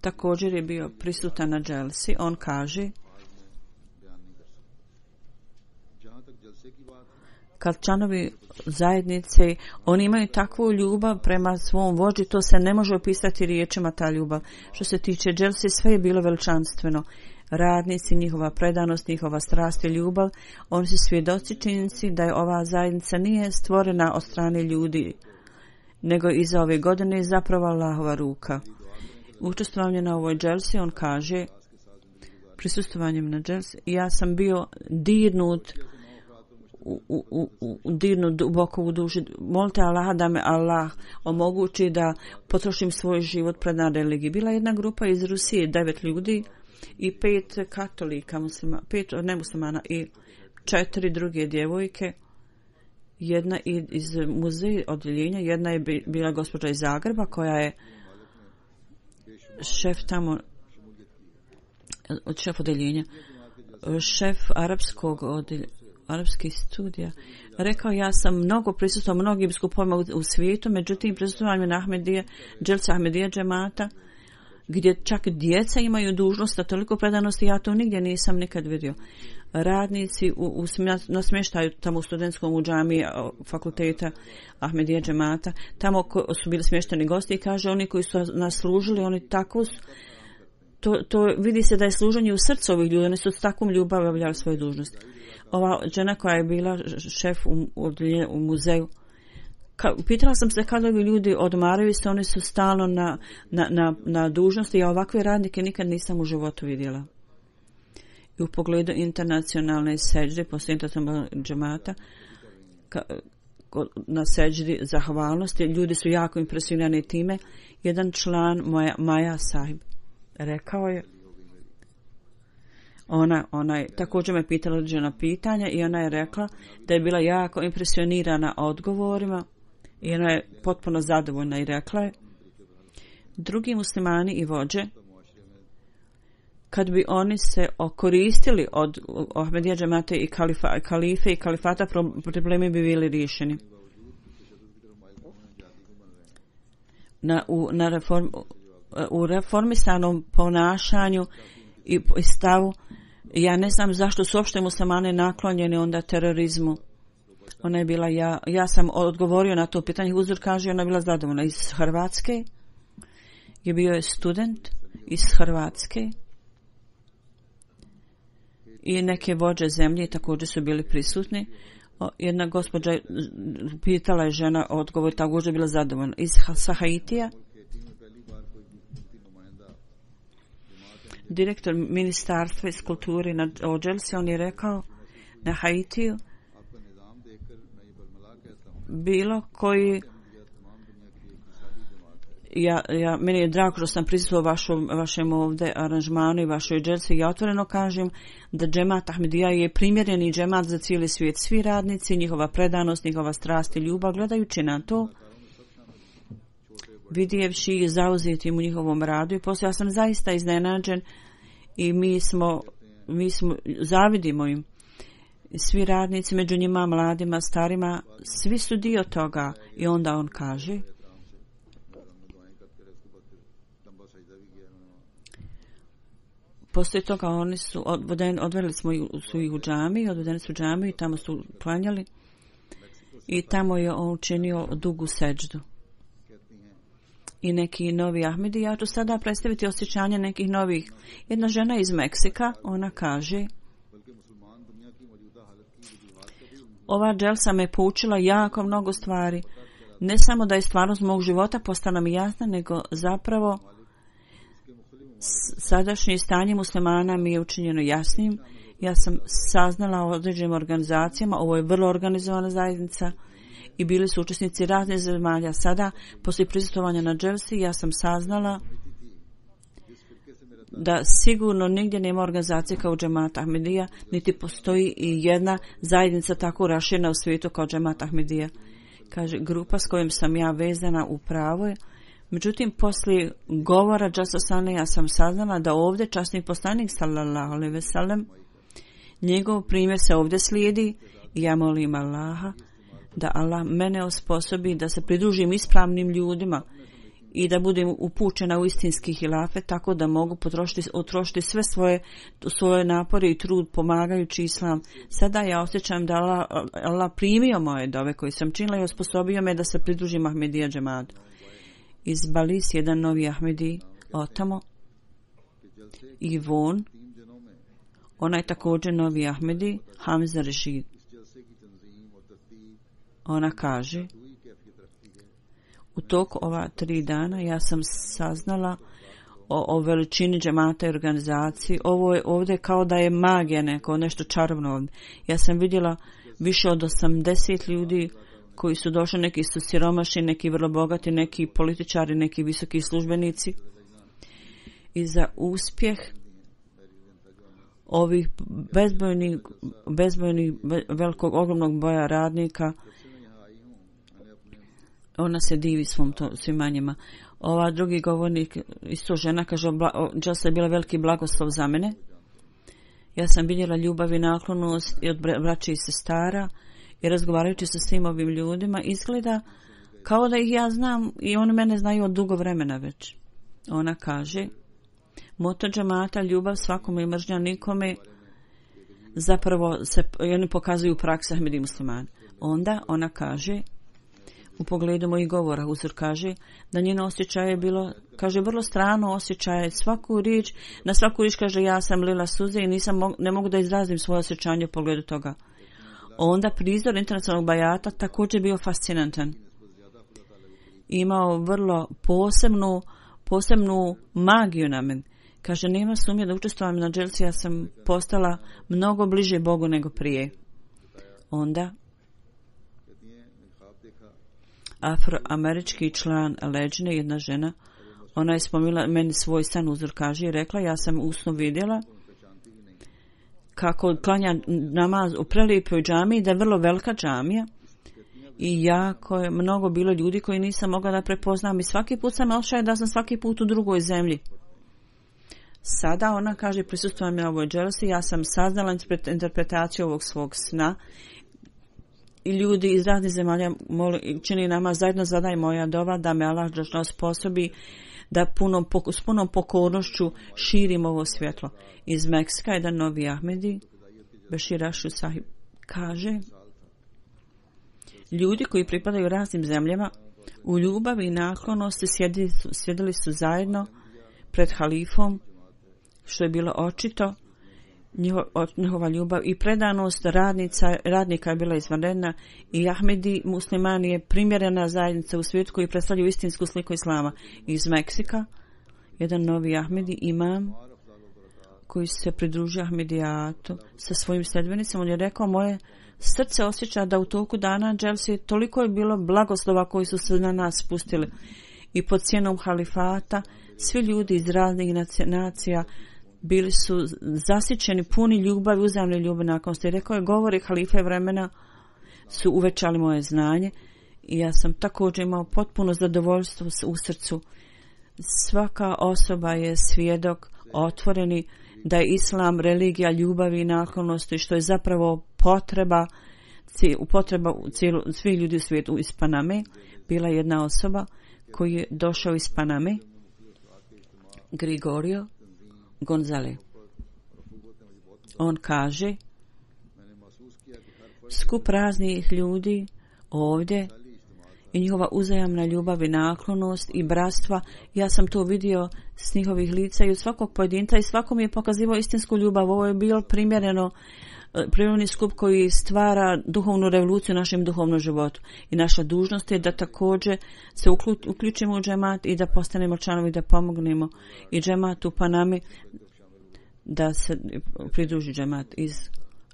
također je bio prisutan na dželsi. On kaže, kad članovi zajednice, oni imaju takvu ljubav prema svom vođi, to se ne može opisati riječima, ta ljubav. Što se tiče dželsi, sve je bilo veličanstveno. Radnici, njihova predanost, njihova strast i ljubav, oni su svjedoci činjenici da je ova zajednica nije stvorena od strane ljudi, nego iza ove godine je zapravo Allahova ruka. Učestvovanje na ovoj dželsi, on kaže, prisustvovanjem na dželsi, ja sam bio dirnut duboko u duši. Molite Allaha da me Allah omogući da potrošim svoj život pred na religiji. Bila jedna grupa iz Rusije, 9 ljudi i 5 katolika, 5 nemuslimana i 4 druge djevojke. Jedna iz muzeja odjeljenja, jedna je bila gospođa iz Zagreba koja je šef tamo, šef odjeljenja, šef arapskih studija. Rekao, ja sam mnogo prisustvovao mnogim skupovima u svijetu, međutim prisustvovao na dželsa Ahmedija džemata, gdje čak djeca imaju dužnost, a toliko predanosti, ja to nigdje nisam nikad vidio. Radnici na smještaju tamo u studentskom u džamiji fakulteta Ahmedija džemata, tamo su bili smješteni gosti i kaže, oni koji su nas služili, oni tako to vidi se da je služenje u srcu ovih ljudi, oni su s takvom ljubavi obavljali svoju dužnost. Ova žena koja je bila šef u muzeju, pitala sam se kada ovi ljudi odmaraju se, oni su stalno na dužnosti, ja ovakve radnike nikad nisam u životu vidjela. I u pogledu internacionalne seđde, poslije internacionalnog džemata, na seđdi zahvalnosti, ljudi su jako impresionirani time. Jedan član Maja Sahib rekao je, ona je također me pitala određena pitanja i ona je rekla da je bila jako impresionirana odgovorima i ona je potpuno zadovoljna i rekla je, drugi muslimani i vođe, kad bi oni se koristili od Ahmedija džemata i kalife i kalifata, problemi bi bili riješeni. U reformisanom ponašanju i stavu, ja ne znam zašto su uopšte muslimani naklonjeni onda terorizmu. Ona je bila, ja sam odgovorio na to pitanje, Huzur kaže, ona je bila zadovoljna. Iz Hrvatske je bio je student iz Hrvatske i neke vođe zemlje također su bili prisutni. Jedna gospođa pitala je žena odgovor, također je bila zadovoljna. Iz Haitija direktor ministarstva iz kulture na Ođelsi, on je rekao na Haitiju bilo koji meni je drago što sam prisustvovao vašem ovdje aranžmanu i vašoj dželsi. Ja otvoreno kažem da džemat Ahmedija je primjereni džemat za cijeli svijet. Svi radnici, njihova predanost, njihova strast i ljubav, gledajući na to, vidjevši i zauzetim u njihovom radu, i poslije ja sam zaista iznenađen i mi smo zavidimo im. Svi radnici, među njima mladima, starima, svi su dio toga. I onda on kaže, poslije toga oni su odvedeni smo ih u džamiju, odvedeni su u džamiju i tamo su klanjali. i tamo je on učinio dugu seđdu. I neki novi Ahmedi, ja ću sada predstaviti osjećanje nekih novih. Jedna žena iz Meksika, ona kaže, ova dželsa me poučila jako mnogo stvari. Ne samo da je stvarnost mog života postala mi jasna, nego zapravo sadašnje stanje muslimana mi je učinjeno jasnim. Ja sam saznala o određenim organizacijama, ovo je vrlo organizovana zajednica i bili su učesnici raznih zemalja. Sada, poslije prisustvovanja na dželsi, ja sam saznala da sigurno nigdje nema organizacije kao Džemat Ahmedija, niti postoji i jedna zajednica tako raširena u svijetu kao Džemat Ahmedija. Kaže, grupa s kojom sam ja vezana u pravo je. Međutim, poslije govora Džasasane ja sam saznala da ovdje časni poslanik sallallahu alejhi ve sellem, njegov primjer se ovdje slijedi i ja molim Allaha da Allah mene osposobi da se pridružim ispravnim ljudima i da budem upućena u istinski hilafet tako da mogu utrošiti sve svoje napore i trud pomagajući islam. Sada ja osjećam da Allah primio moje dove koje sam činila i osposobio me da se pridružim Ahmedija džematu. Iz Balis jedan novi Ahmedi otamo i Von, ona je također novi Ahmedi, Hamza Rešid. Ona kaže, u toku ova 3 dana ja sam saznala o veličini džemata i organizaciji. Ovo je ovdje kao da je magija neko, nešto čarobno ovdje. Ja sam vidjela više od 80 ljudi koji su došli, neki su siromašni, neki vrlo bogati, neki političari, neki visoki službenici. I za uspjeh ovih bezbojnih velikog, ogromnog broja radnika, ona se divi svim manjima. Ova drugi govornik, isto žena, kaže, dželsa je bila veliki blagoslov za mene. Ja sam vidjela ljubav i naklonost i od braće i sestara i razgovarajući sa svim ovim ljudima, izgleda kao da ih ja znam i oni mene znaju od dugo vremena već. Ona kaže, moto džemata, ljubav svakome i mržnja nikome, zapravo oni pokazuju praksu Ahmedi muslimana. Onda ona kaže, u pogledu mojih govora, Huzur kaže da njeno osjećaj je bilo, kaže, vrlo strano osjećaj, na svaku riječ kaže, ja sam lila suze i ne mogu da izrazim svoje osjećanje u pogledu toga. Onda prizor internacionalnog bajata također bio fascinantan. Imao vrlo posebnu magiju na meni. Kaže, nema sumnje da učestvujem na dželsi, ja sam postala mnogo bliže Bogu nego prije. Onda afroamerički član Leđne, jedna žena, ona je spomenula meni svoj san, Uzor kaže, i rekla, ja sam usno vidjela kako klanja namaz u prelijepoj džamiji, da je vrlo velika džamija i jako je mnogo bilo ljudi koji nisam mogla da prepoznam i svaki put sam osjećala da sam svaki put u drugoj zemlji. Sada ona kaže, prisustvujem na ovoj dželsi, ja sam saznala interpretaciju ovog svog sna i ljudi iz raznih zemalja čini nama zajedno zadaj moja dova da me Allah osposobi da s punom pokornošću širim ovo svjetlo. Iz Meksika jedan novi Ahmedi, Bešir Ašu Sahib, kaže, ljudi koji pripadaju raznim zemljama u ljubavi i naklonosti sjedili su zajedno pred halifom, što je bilo očito. Njihova ljubav i predanost radnika je bila izvanredna i Ahmedi muslimani je primjerena zajednica u svijetu koji predstavljaju istinsku sliku islama. Iz Meksika jedan novi Ahmedi imam koji se pridružio Ahmedijatu sa svojim sljedbenicima. On je rekao, moje srce osjeća da u toku dana dželsi toliko je bilo blagoslova koji su se na nas spustili i pod cijenom halifata svi ljudi iz raznih nacija bili su zasićeni, puni ljubavi, uzajamne ljubavi nakon što je rekao je, govori halife vremena su uvećali moje znanje i ja sam također imao potpuno zadovoljstvo u srcu. Svaka osoba je svjedok otvoreni da je islam religija ljubavi i naklonosti, što je zapravo potreba svih ljudi u svijetu. Iz Paname bila jedna osoba koji je došao iz Paname, Gregorio Gonzale. On kaže, skup raznih ljudi ovdje i njihova uzajamna ljubav i naklonost i bratstva. Ja sam to vidio s njihovih lica i od svakog pojedinca i svakom je pokazivao istinsku ljubav. Ovo je bilo prirodni skup koji stvara duhovnu revoluciju u našem duhovnom životu. I naša dužnost je da također se uključimo u džemat i da postanemo članovi, da pomognemo i džematu pa nami da se pridruži džemat iz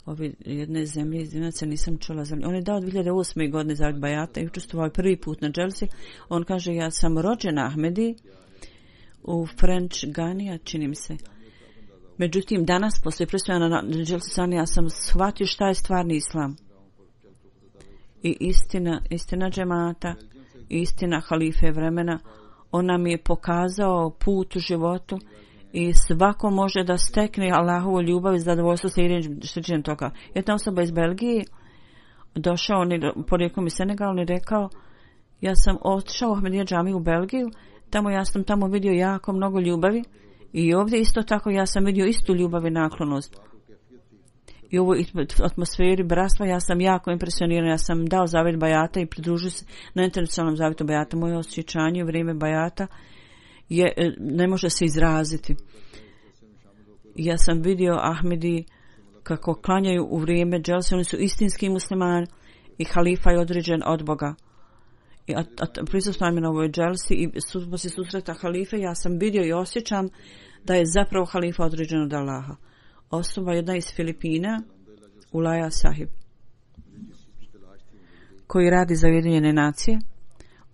ove jedne zemlje, iz Dinaca nisam čula zemlje. On je dao 2008. godine zavet bajata i učestvovao prvi put na dželsi. On kaže, ja sam rođen Ahmedi u French Ganija, čini mi se. Međutim, danas, poslije pristojanja na dželsi Sani, ja sam shvatio šta je stvarni islam. I istina džemata, istina halife vremena, on nam je pokazao put u životu i svako može da stekne Allahovu ljubav i zadovoljstvo slijedjenjem toga. Jedna osoba iz Belgije došao, porijeklom iz Senegal, on je rekao, ja sam otišao u Ahmedija džamiju u Belgiju, ja sam tamo vidio jako mnogo ljubavi i ovdje isto tako ja sam vidio istu ljubav i naklonost. I u ovoj atmosferi bratstva ja sam jako impresioniran, ja sam dao zavet bajata i pridružio se na internacionalnom zavetu bajata. Moje osjećanje u vrijeme bajata ne može se izraziti. Ja sam vidio Ahmedi kako klanjaju u vrijeme dželse, oni su istinski muslimani i halifa je određen od Boga. I prisustvujem na ovoj dželsi i poslije susreta halife ja sam vidio i osjećam da je zapravo halifa određen od Allaha. Osoba jedna iz Filipina, Ulaja Sahib, koji radi za Ujedinjene nacije.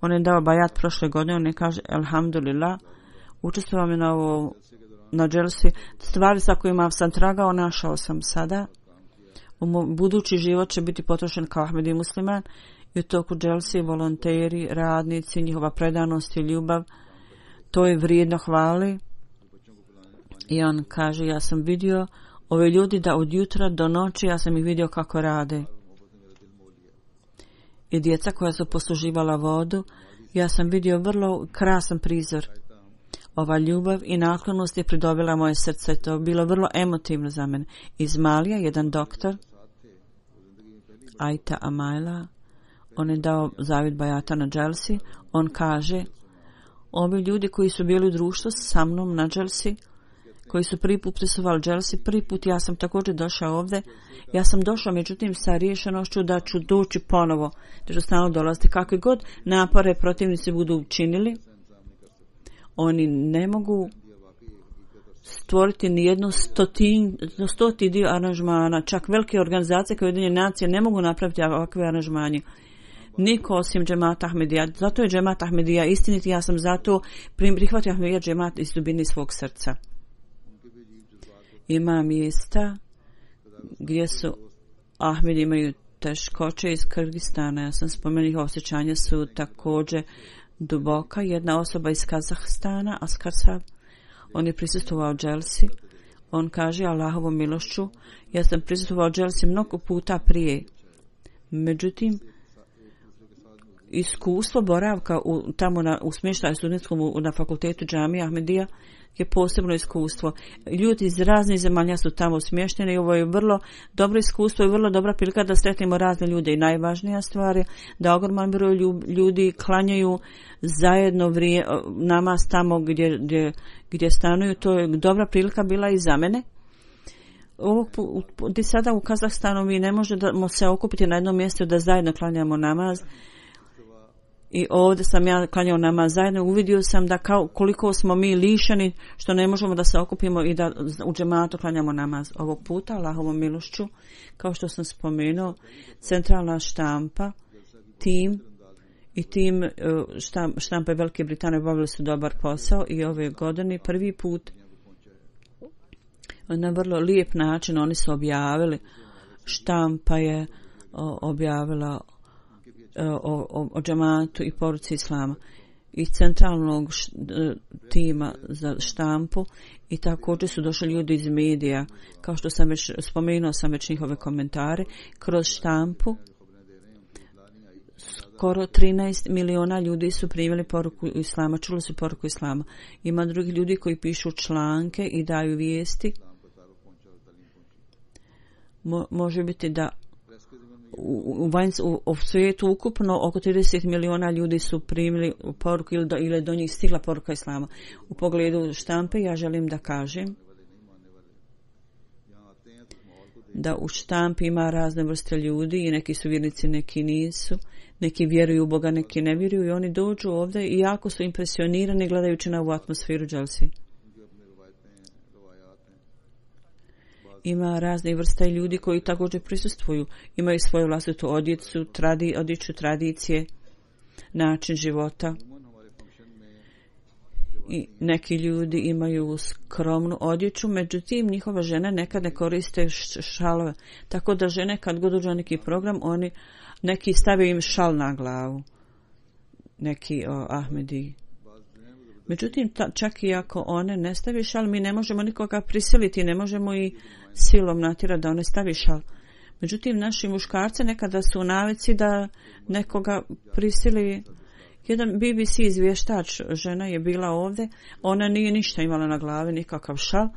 On je dao bajat prošle godine, on je kaže, alhamdulillah, učestvovao mi na dželsi. Stvari sa kojima sam tragao, našao sam sada. Budući život će biti potrošen kao Ahmedi musliman i u toku dželsi volonteri, radnici, njihova predanost i ljubav. To je vrijedno hvali. I on kaže, ja sam vidio ove ljudi da od jutra do noći ja sam ih vidio kako rade. I djeca koja su posluživala vodu, ja sam vidio vrlo krasan prizor. Ova ljubav i naklonost je pridobila moje srce. To je bilo vrlo emotivno za mene. Iz Malija, jedan doktor, Aita Amaila, on je dao zavet bajata na dželsi. On kaže, ovi ljudi koji su bili u društvu sa mnom na dželsi, koji su prvi put prisustvovali dželsi, prvi put ja sam također došao ovdje. Ja sam došao, međutim, sa rješenošću da ću doći ponovo, da ću stalno dolaziti. Kakve god napore protivnici budu učinili, oni ne mogu stvoriti ni jednu stoti dio aranžmana. Čak velike organizacije kao Ujedinjene nacije ne mogu napraviti ovakve aranžmanje. Niko osim džemata Ahmedija. Zato je džemat Ahmedija istiniti. Ja sam zato prihvatio Ahmedija džemat iz dubine svog srca. Ima mjesta gdje su Ahmedi imaju teškoće iz Kyrgyzstana. Ja sam spomenuo, osjećanja su također duboka. Jedna osoba iz Kazahstana, Askar Sab, on je prisustvovao dželsi. On kaže, Allahovom milošću, ja sam prisustvovao dželsi mnogo puta prije. Međutim, iskustvo boravka tamo u smještaju studentskom na fakultetu džamija Ahmedija je posebno iskustvo. Ljudi iz raznih zemalja su tamo smješteni i ovo je vrlo dobro iskustvo i vrlo dobra prilika da sretnemo razne ljude. I najvažnija stvar je da ogroman broj ljudi klanjaju zajedno namaz tamo gdje stanuju. To je dobra prilika bila i za mene. Sada u Kazahstanu mi ne možemo se okupiti na jednom mjestu da zajedno klanjamo namaz. I ovdje sam ja klanjao namaz zajedno, uvidio sam da koliko smo mi lišeni što ne možemo da se okupimo i da u džematu klanjamo namaz. Ovog puta, Allahovom milošću, kao što sam spomenuo, centralna štampa, tim štampe Velike Britanije obavili su dobar posao i ove godine prvi put na vrlo lijep način oni su objavili, štampa je objavila o džematu i poruci islama iz centralnog tima za štampu i također su došli ljudi iz medija, kao što sam već spomenuo sam već njihove komentare kroz štampu. Skoro 13 miliona ljudi su primili poruku islama, čuli su poruku islama. Ima drugih ljudi koji pišu članke i daju vijesti. Može biti da u svijetu ukupno oko 30 miliona ljudi su primili poruku ili do njih stigla poruka islama. U pogledu štampe ja želim da kažem da u štampi ima razne vrste ljudi i neki su vjernici, neki nisu. Neki vjeruju u Boga, neki ne vjeruju i oni dođu ovdje i jako su impresionirani gledajući na ovu atmosferu dželsi. Ima razne vrste ljudi koji također prisustvuju. Imaju svoju vlastitu odjeću, tradicije, način života. I neki ljudi imaju skromnu odjeću, međutim njihove žene nekad ne koriste šalove. Tako da žene kad god uđu neki program, neki stavaju im šal na glavu. Neki Ahmedi. Međutim, čak i ako one ne stavi šal, mi ne možemo nikoga prisiliti, ne možemo i silom natjerati da one stavi šal. Međutim, naši muškarci nekada su u navici da nekoga prisili. Jedan BBC izvještač, žena je bila ovdje, ona nije ništa imala na glavi, nikakav šal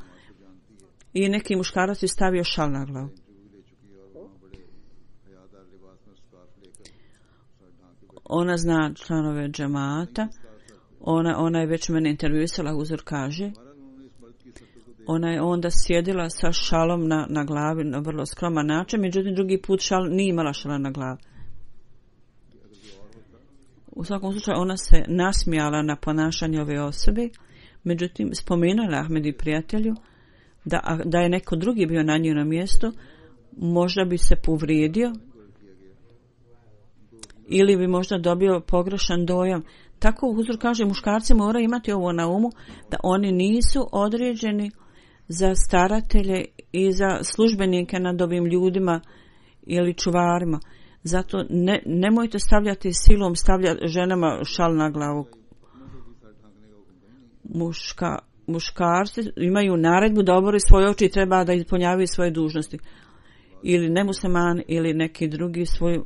i neki muškarac je stavio šal na glavu. Ona zna članove džemata, ona je već mene intervjuisala, uzor kaže. Ona je onda sjedila sa šalom na glavi na vrlo skroman način, međutim drugi put nije imala šala na glavi. U svakom slučaju ona se nasmijala na ponašanje ove osobe, međutim spomenula Ahmedi prijatelju da je neko drugi bio na njenom mjestu, možda bi se povrijedio ili bi možda dobio pogrešan dojam. Tako Huzur kaže, muškarci moraju imati ovo na umu, da oni nisu određeni za staratelje i za službenike nad ovim ljudima ili čuvarima. Zato nemojte stavljati silom, ženama šal na glavu. Muškarci imaju naredbu da obore svoje oči i treba da ispunjavaju svoje dužnosti. Ili nemuslimani ili neki drugi svoju.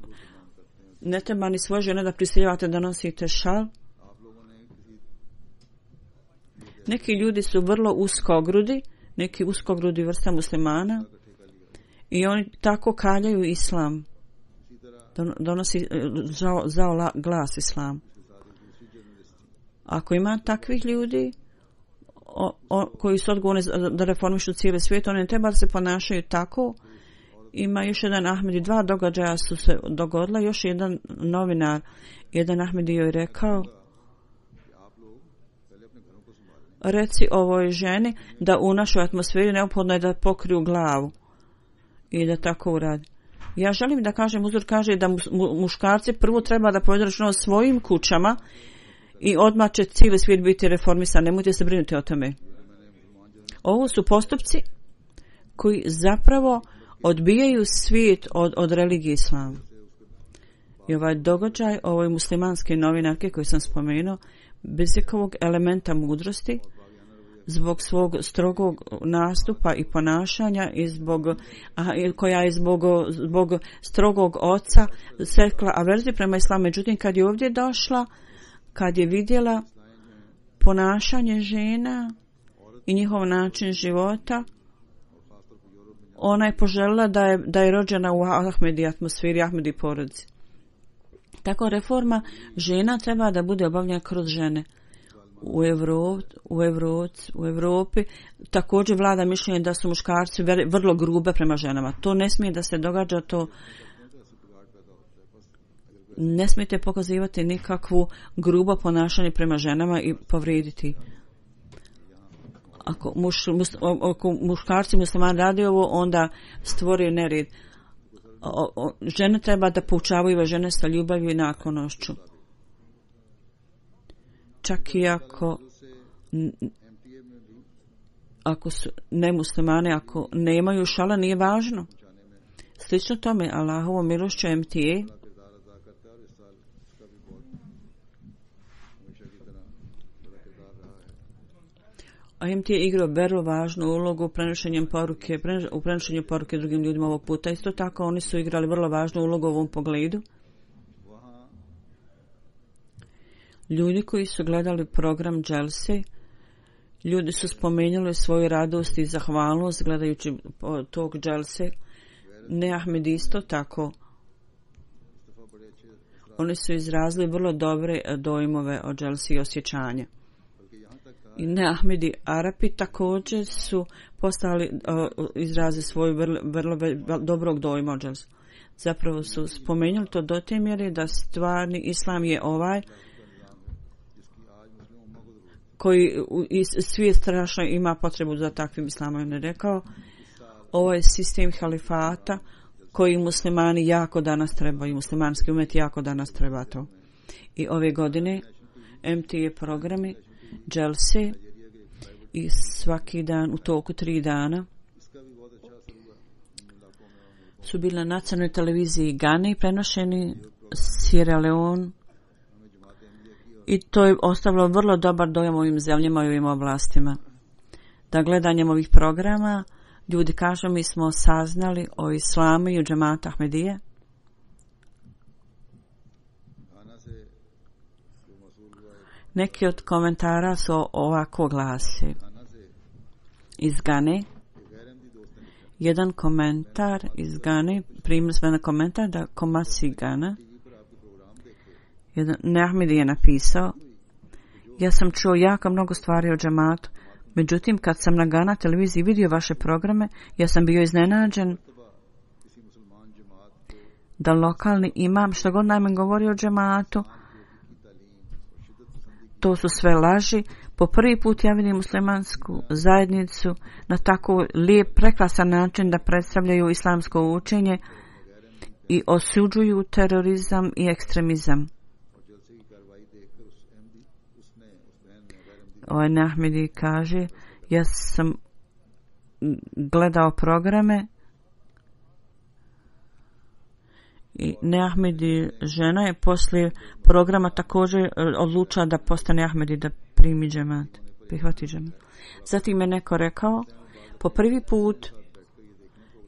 Ne treba ni svoje žene da prisiljavate da nosite šal. Neki ljudi su vrlo uskogrudi, neki uskogrudi vrsta muslimana i oni tako kaljaju islam. Donosi zao glas islam. Ako ima takvih ljudi koji su odgovorni da reformišu cijeli svijet, oni ne treba da se ponašaju tako. Ima još jedan Ahmedi, 2 događaja su se dogodila, još jedan novinar, jedan Ahmedi joj rekao, reci ovoj ženi da u našoj atmosferi neophodno je da pokriju glavu i da tako uradi. Ja želim da kažem, uzor kaže da muškarci prvo treba da povedu računa o svojim kućama i odmah će cijeli svijet biti reformisan, nemojte se brinuti o tome. Ovo su postupci koji zapravo odbijaju svijet od religije islama. I ovaj događaj ovoj muslimanske novinarke koju sam spomenuo, bez ikakvog elementa mudrosti, zbog svog strogog nastupa i ponašanja i koja je zbog strogog oca stekla averziju prema islamu. Međutim, kad je ovdje došla, kad je vidjela ponašanje žena i njihov način života, ona je poželjela da je rođena u Ahmedi atmosferi, Ahmedi porodici. Tako reforma žena treba da bude obavljena kroz žene. U Europi također vlada mišljenje da su muškarci vrlo grube prema ženama. To ne smije da se događa, to ne smijete pokazivati nikakvu grubo ponašanje prema ženama i povrijediti. Ako muškarci muslimani radi ovo, onda stvori nered. Žene treba da poučavaju žene sa ljubavlju i naklonošću. Čak i ako su nemuslimane, ako nemaju šala, nije važno. Slično tome, Allahovom milošću MTA MTA je igrao vrlo važnu ulogu u prenošenju poruke drugim ljudima ovog puta. Isto tako oni su igrali vrlo važnu ulogu u ovom pogledu. Ljudi koji su gledali program Dželse, ljudi su spomenuli svoju radost i zahvalnost gledajući tog Dželse. Ne Ahmedi isto tako. Oni su izrazili vrlo dobre dojmove o dželsi i osjećanje. I ne Ahmedi Arapi također su postali izrazi svoju vrlo dobrog dojma o dželsi. Zapravo su spomenuli to do te mjere da stvarni islam je ovaj koji svijet strašno ima potrebu za takvim islamom. On je rekao, ovo je sistem halifata koji muslimani jako danas trebaju, muslimanski umet jako danas treba to. I ove godine MTA programi dželse i svaki dan u toku 3 dana su bili na nacionalnoj televiziji Gane prenošeni Sierra Leone i to je ostavilo vrlo dobar dojam ovim zemljama i ovim oblastima. Da gledanjem ovih programa ljudi kažu mi smo saznali o islamu i o džematu Ahmedije. Neki od komentara su ovako glasi. Iz Gane. Jedan komentar iz Gane, primili smo na komentar da Komasi Gana, jedan Ahmedi je napisao, ja sam čuo jako mnogo stvari o džematu, međutim kad sam na Gana televiziji vidio vaše programe, ja sam bio iznenađen da lokalni imam što god najmanje govori o džematu, to su sve laži. Po prvi put ja vidim muslimansku zajednicu na tako lijep, prekrasan način da predstavljaju islamsko učenje i osuđuju terorizam i ekstremizam. Ovaj Ahmedi kaže, ja sam gledao programe i Ahmedi žena je poslije programa također odlučila da postane Ahmedi, da primi džemat, prihvati džemat. Zatim je neko rekao, po prvi put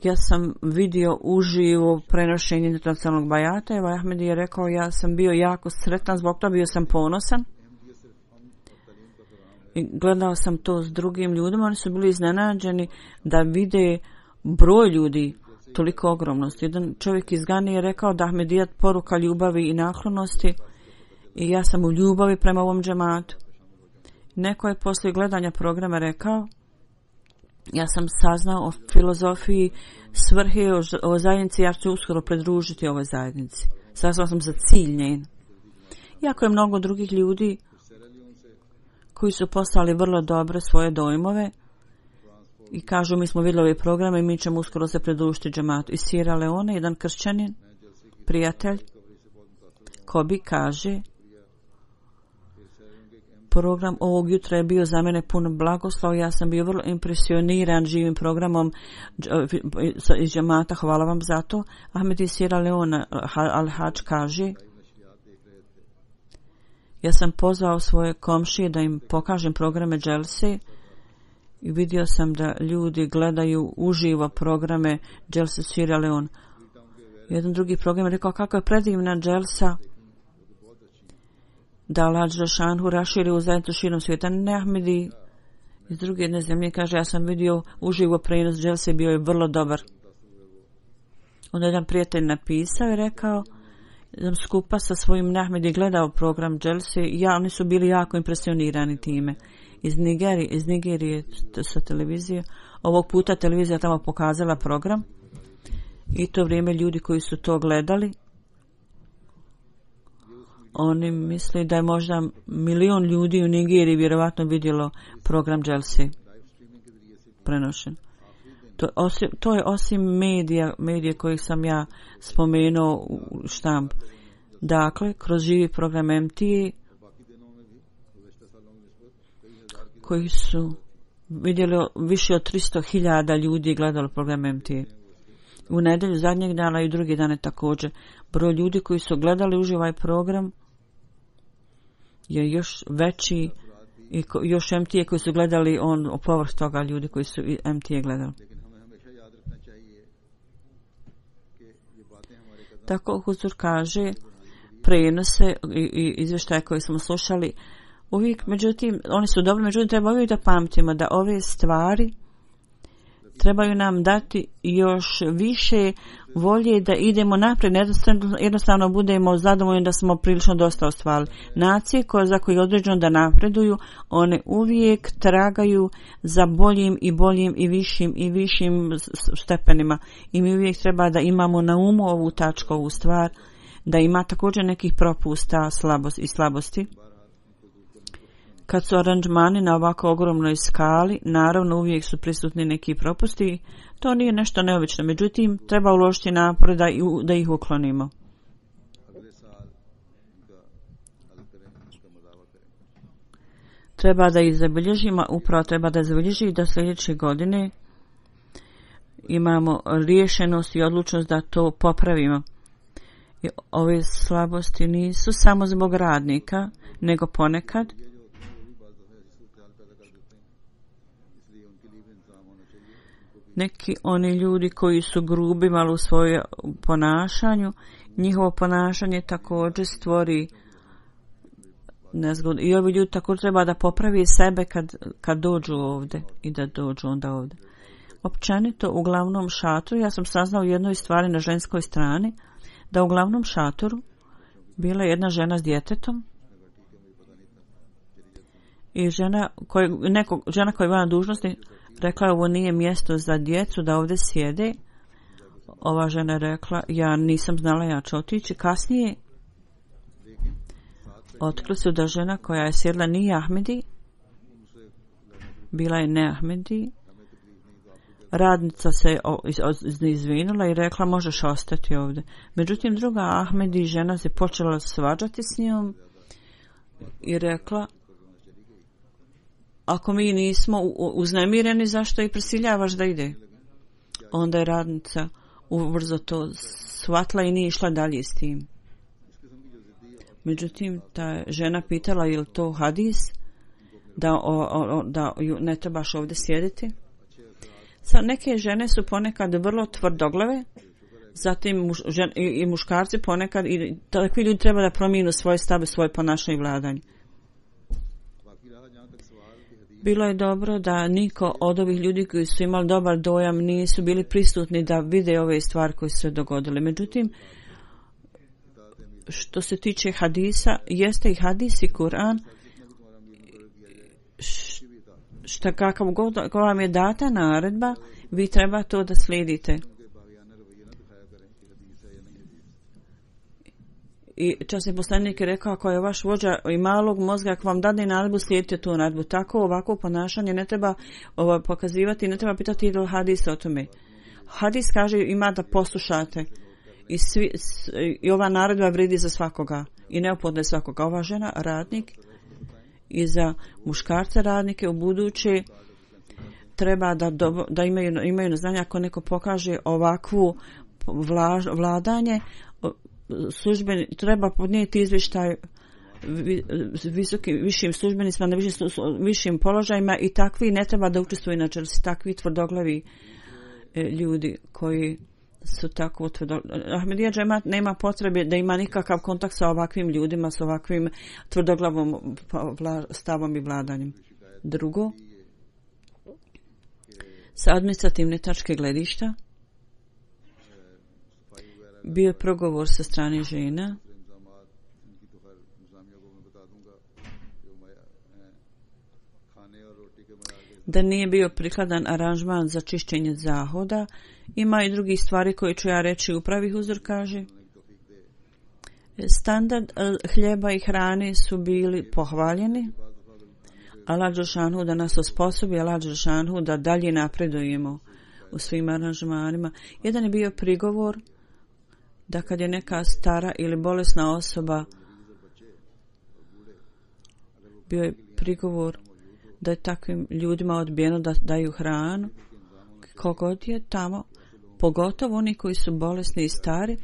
ja sam vidio uživo prenošenje internacionalnog bajata. Evo Ahmedi je rekao, ja sam bio jako sretan zbog toga, bio sam ponosan. I gledao sam to s drugim ljudima, oni su bili iznenađeni da vide broj ljudi toliko ogromnosti. Jedan čovjek iz Gane je rekao da Ahmedijat poruka ljubavi i naklonosti i ja sam u ljubavi prema ovom džematu. Neko je poslije gledanja programa rekao, ja sam saznao o filozofiji svrhe o zajednici, ja ću uskoro pridružiti ovoj zajednici. Saznao sam za cilj njen. Iako je mnogo drugih ljudi koji su poslali vrlo dobre svoje dojmove i kažu mi smo vidjeli ove programe i mi ćemo uskoro se pridružiti džematu. Iz Sierra Leone jedan kršćanin, prijatelj, Kobi kaže, program ovog jutra je bio za mene pun blagoslova, ja sam bio vrlo impresioniran živim programom iz džemata, hvala vam za to. Ahmed iz Sierra Leone Al-Hajj kaže, ja sam pozvao svoje komšije da im pokažem programe dželse i vidio sam da ljudi gledaju uživo programe dželse Sierra Leone. Jedan drugi program je rekao kako je predivna dželsa da Allah Đelešanu raširi u zajednicu širom svijeta. Ne Ahmedi iz druge jedne zemlje kaže, ja sam vidio uživo prenos dželse, bio je vrlo dobar. Onda jedan prijatelj napisao i rekao, sam skupa sa svojim Ahmedi gledao program dželse i oni su bili jako impresionirani time. Iz Nigerije sa televizije. Ovog puta televizija tamo pokazala program i to vrijeme ljudi koji su to gledali, oni misle da je možda 1 milion ljudi u Nigeriji vjerovatno vidjelo program dželse prenošen. To je osim medija kojih sam ja spomenuo u štamp. Dakle, kroz živi program MTA koji su vidjeli više od 300.000 ljudi gledalo program MTA. U nedjelju zadnjeg dana i drugi dane također. Broj ljudi koji su gledali uživo ovaj program je još veći i još MTA koji su gledali on povrh toga ljudi koji su MTA gledali. Tako Huzur kaže, prenose i izvještaje koje smo slušali uvijek, međutim, oni su dobri, međutim treba uvijek da pamtimo da ove stvari trebaju nam dati još više volje da idemo naprijed, jednostavno budemo zadovoljni da smo prilično dosta ostvarili. Nacije za koje je određeno da napreduju, one uvijek tragaju za boljim i višim stepenima. I mi uvijek treba da imamo na umu ovu tačku, ovu stvar, da ima također nekih propusta i slabosti. Kad su aranžmani na ovako ogromnoj skali, naravno uvijek su prisutni neki propusti, to nije nešto neobično, međutim treba uložiti napor da ih uklonimo. Treba da ih zabilježimo, upravo treba da zabilježi da sljedeće godine imamo rješenost i odlučnost da to popravimo. I ove slabosti nisu samo zbog radnika, nego ponekad neki oni ljudi koji su grubi malo u svojem ponašanju, njihovo ponašanje također stvori nezgodu. I ovi ljudi također treba da popravi sebe kad dođu ovdje i da dođu onda ovdje. Općenito u glavnom šatoru, ja sam saznao u jednoj stvari na ženskoj strani, da u glavnom šatoru bila jedna žena s djetetom i žena koja je bila na dužnosti rekla ovo nije mjesto za djecu da ovdje sjede. Ova žena je rekla ja nisam znala, ja ću otići. Kasnije otkrili su da žena koja je sjedla nije Ahmedi, bila je ne Ahmedi. Radnica se izvinula i rekla možeš ostati ovdje. Međutim druga Ahmedi žena se počela svađati s njom i rekla ako mi nismo uznemireni, zašto i prisiljavaš da ide? Onda je radnica ubrzo to shvatila i nije išla dalje s tim. Međutim, ta žena pitala je li to hadis, da ne trebaš ovdje sjediti. Neke žene su ponekad vrlo tvrdoglave, zatim i muškarci ponekad, i takvi ljudi treba da promijenu svoje stave, svoje ponašanje i vladanje. Bilo je dobro da niko od ovih ljudi koji su imali dobar dojam nisu bili prisutni da vide ove stvari koje su se dogodile. Međutim, što se tiče hadisa, jeste i hadis i Kur'an, kakav god vam je data naredba, vi treba to da slijedite. I časni poslanik je rekao ako je vaš vođa i malog mozga, ako vam dadne naredbu, slijedite tu naredbu. Tako ovako ponašanje ne treba pokazivati, ne treba pitati ili hadis o tome. Hadis kaže ima da poslušate i ova naredba vredi za svakoga i neophodna je svakoga. Ova žena radnik i za muškarce radnike u buduće treba da imaju na znanje ako neko pokaže ovakvu vladanje, treba podnijeti izvještaj višim službenicima na višim položajima i takvi ne treba da učestvuju na čelu, takvi tvrdoglavi ljudi koji su tako tvrdoglavi. Ahmedija džemat nema potrebe da ima nikakav kontakt sa ovakvim ljudima, sa ovakvim tvrdoglavom stavom i vladanjem. Drugo, sa administrativne tačke gledišta bio je progovor sa strane žena da nije bio prikladan aranžman za čišćenje zahoda. Ima i drugih stvari koje ću ja reći. Upravi huzur kaže standard hljeba i hrane su bili pohvaljeni. Allah dželešanu da nas osposobi, Allah dželešanu da dalje napredujemo u svim aranžmanima. Jedan je bio prigovor da kad je neka stara ili bolesna osoba, bio je prigovor da je takvim ljudima odbijeno da daju hranu. Kogod je tamo, pogotovo oni koji su bolesni i stari,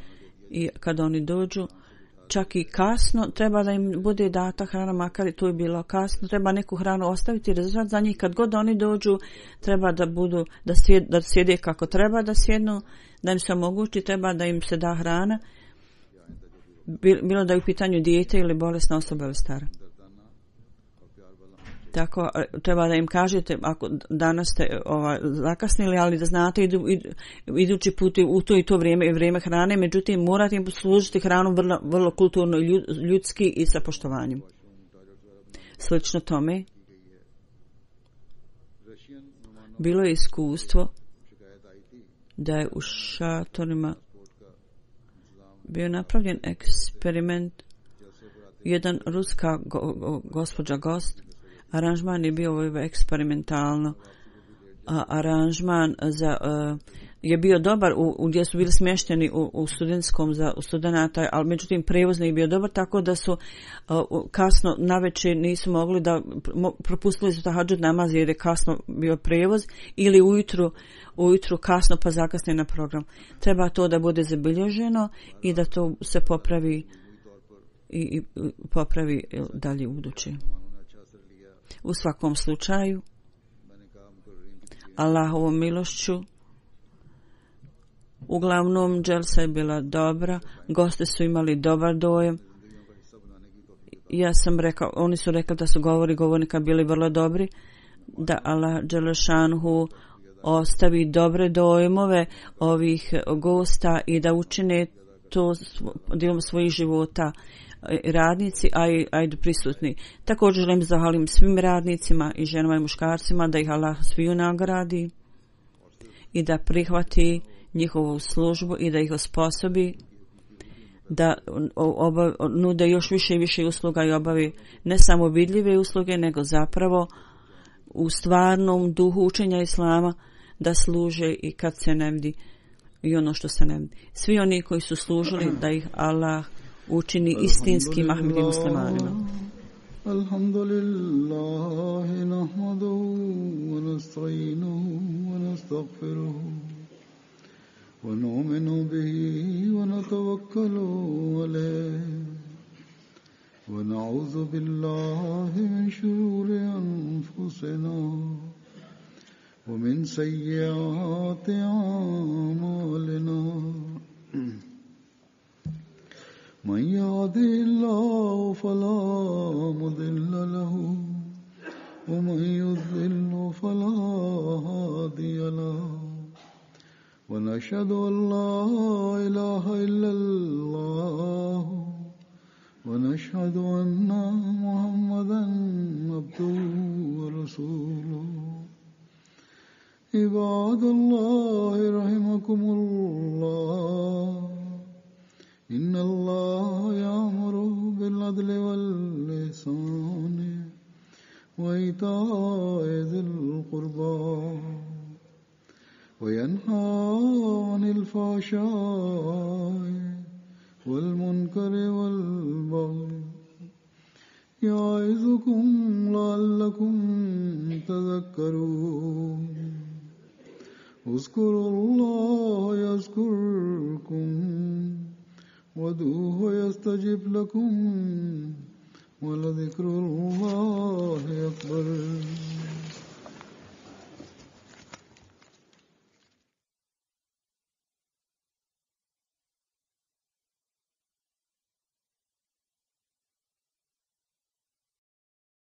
i kad oni dođu, čak i kasno, treba da im bude data hrana, makar i tu je bilo kasno, treba neku hranu ostaviti, rezervat za njih. Kad god oni dođu, treba da budu, da sjede kako treba da sjednu, da im se omogući, treba da im se da hrana, bilo da je u pitanju dijete ili bolesna osoba ili stara. Tako treba da im kažete ako danas ste zakasnili, ali da znate idući put u to i to vrijeme hrane, međutim morate im poslužiti hranu vrlo, vrlo kulturno, ljudski i sa poštovanjem. Slično tome bilo je iskustvo da je u šatorima bio napravljen eksperiment. Jedan ruska gospođa gost, aranžman je bio eksperimentalno. Aranžman je bio dobar gdje su bili smješteni u studentskom za studenata, ali međutim prevoz nije bio dobar, tako da su kasno navečer nisu mogli da propustili su tahadžud namaz jer je kasno bio prevoz ili ujutru kasno pa zakasne na program. Treba to da bude zabilježeno i da to se popravi i popravi dalje u budući. U svakom slučaju Allahovom milošću uglavnom dželsa je bila dobra, gosti su imali dobar dojam. Ja sam rekao, oni su rekli da su govornika bili vrlo dobri, da Allah dželešanhu ostavi dobre dojmove ovih gosta i da učine to dijelom svojih života radnici, a i prisutni. Također želim zahvalim svim radnicima i ženama i muškarcima da ih Allah sviju nagradi i da prihvati njihovu službu i da ih osposobi da nude još više i više usluga i obavi ne samo vidljive usluge, nego zapravo u stvarnom duhu učenja Islama da služe i kad se ne vidi i ono što se ne vidi. Svi oni koji su služili da ih Allah učini istinskim Ahmedi muslimanima. Alhamdulillah nahmaduhu wa nasta'inuhu wa nastaghfiruhu wa nu'minu bihi wa natawakkalu alayhi wa na'udhu billahi min shururi anfusina wa min sayyiati a'malina. من يهده الله فلا مضل له ومن يضلل فلا هادي له ونشهد أن لا إله إلا الله ونشهد أن محمدا عبده ورسوله عباد الله رحمكم الله إن الله يأمر بالعدل والإحسان وإيتاء ذي القربى وينهى عن الفحشاء والمنكر والبغي يعظكم لعلكم تذكرون اذكروا الله يذكركم وادعوه يستجب لكم ولذكر الله أكبر.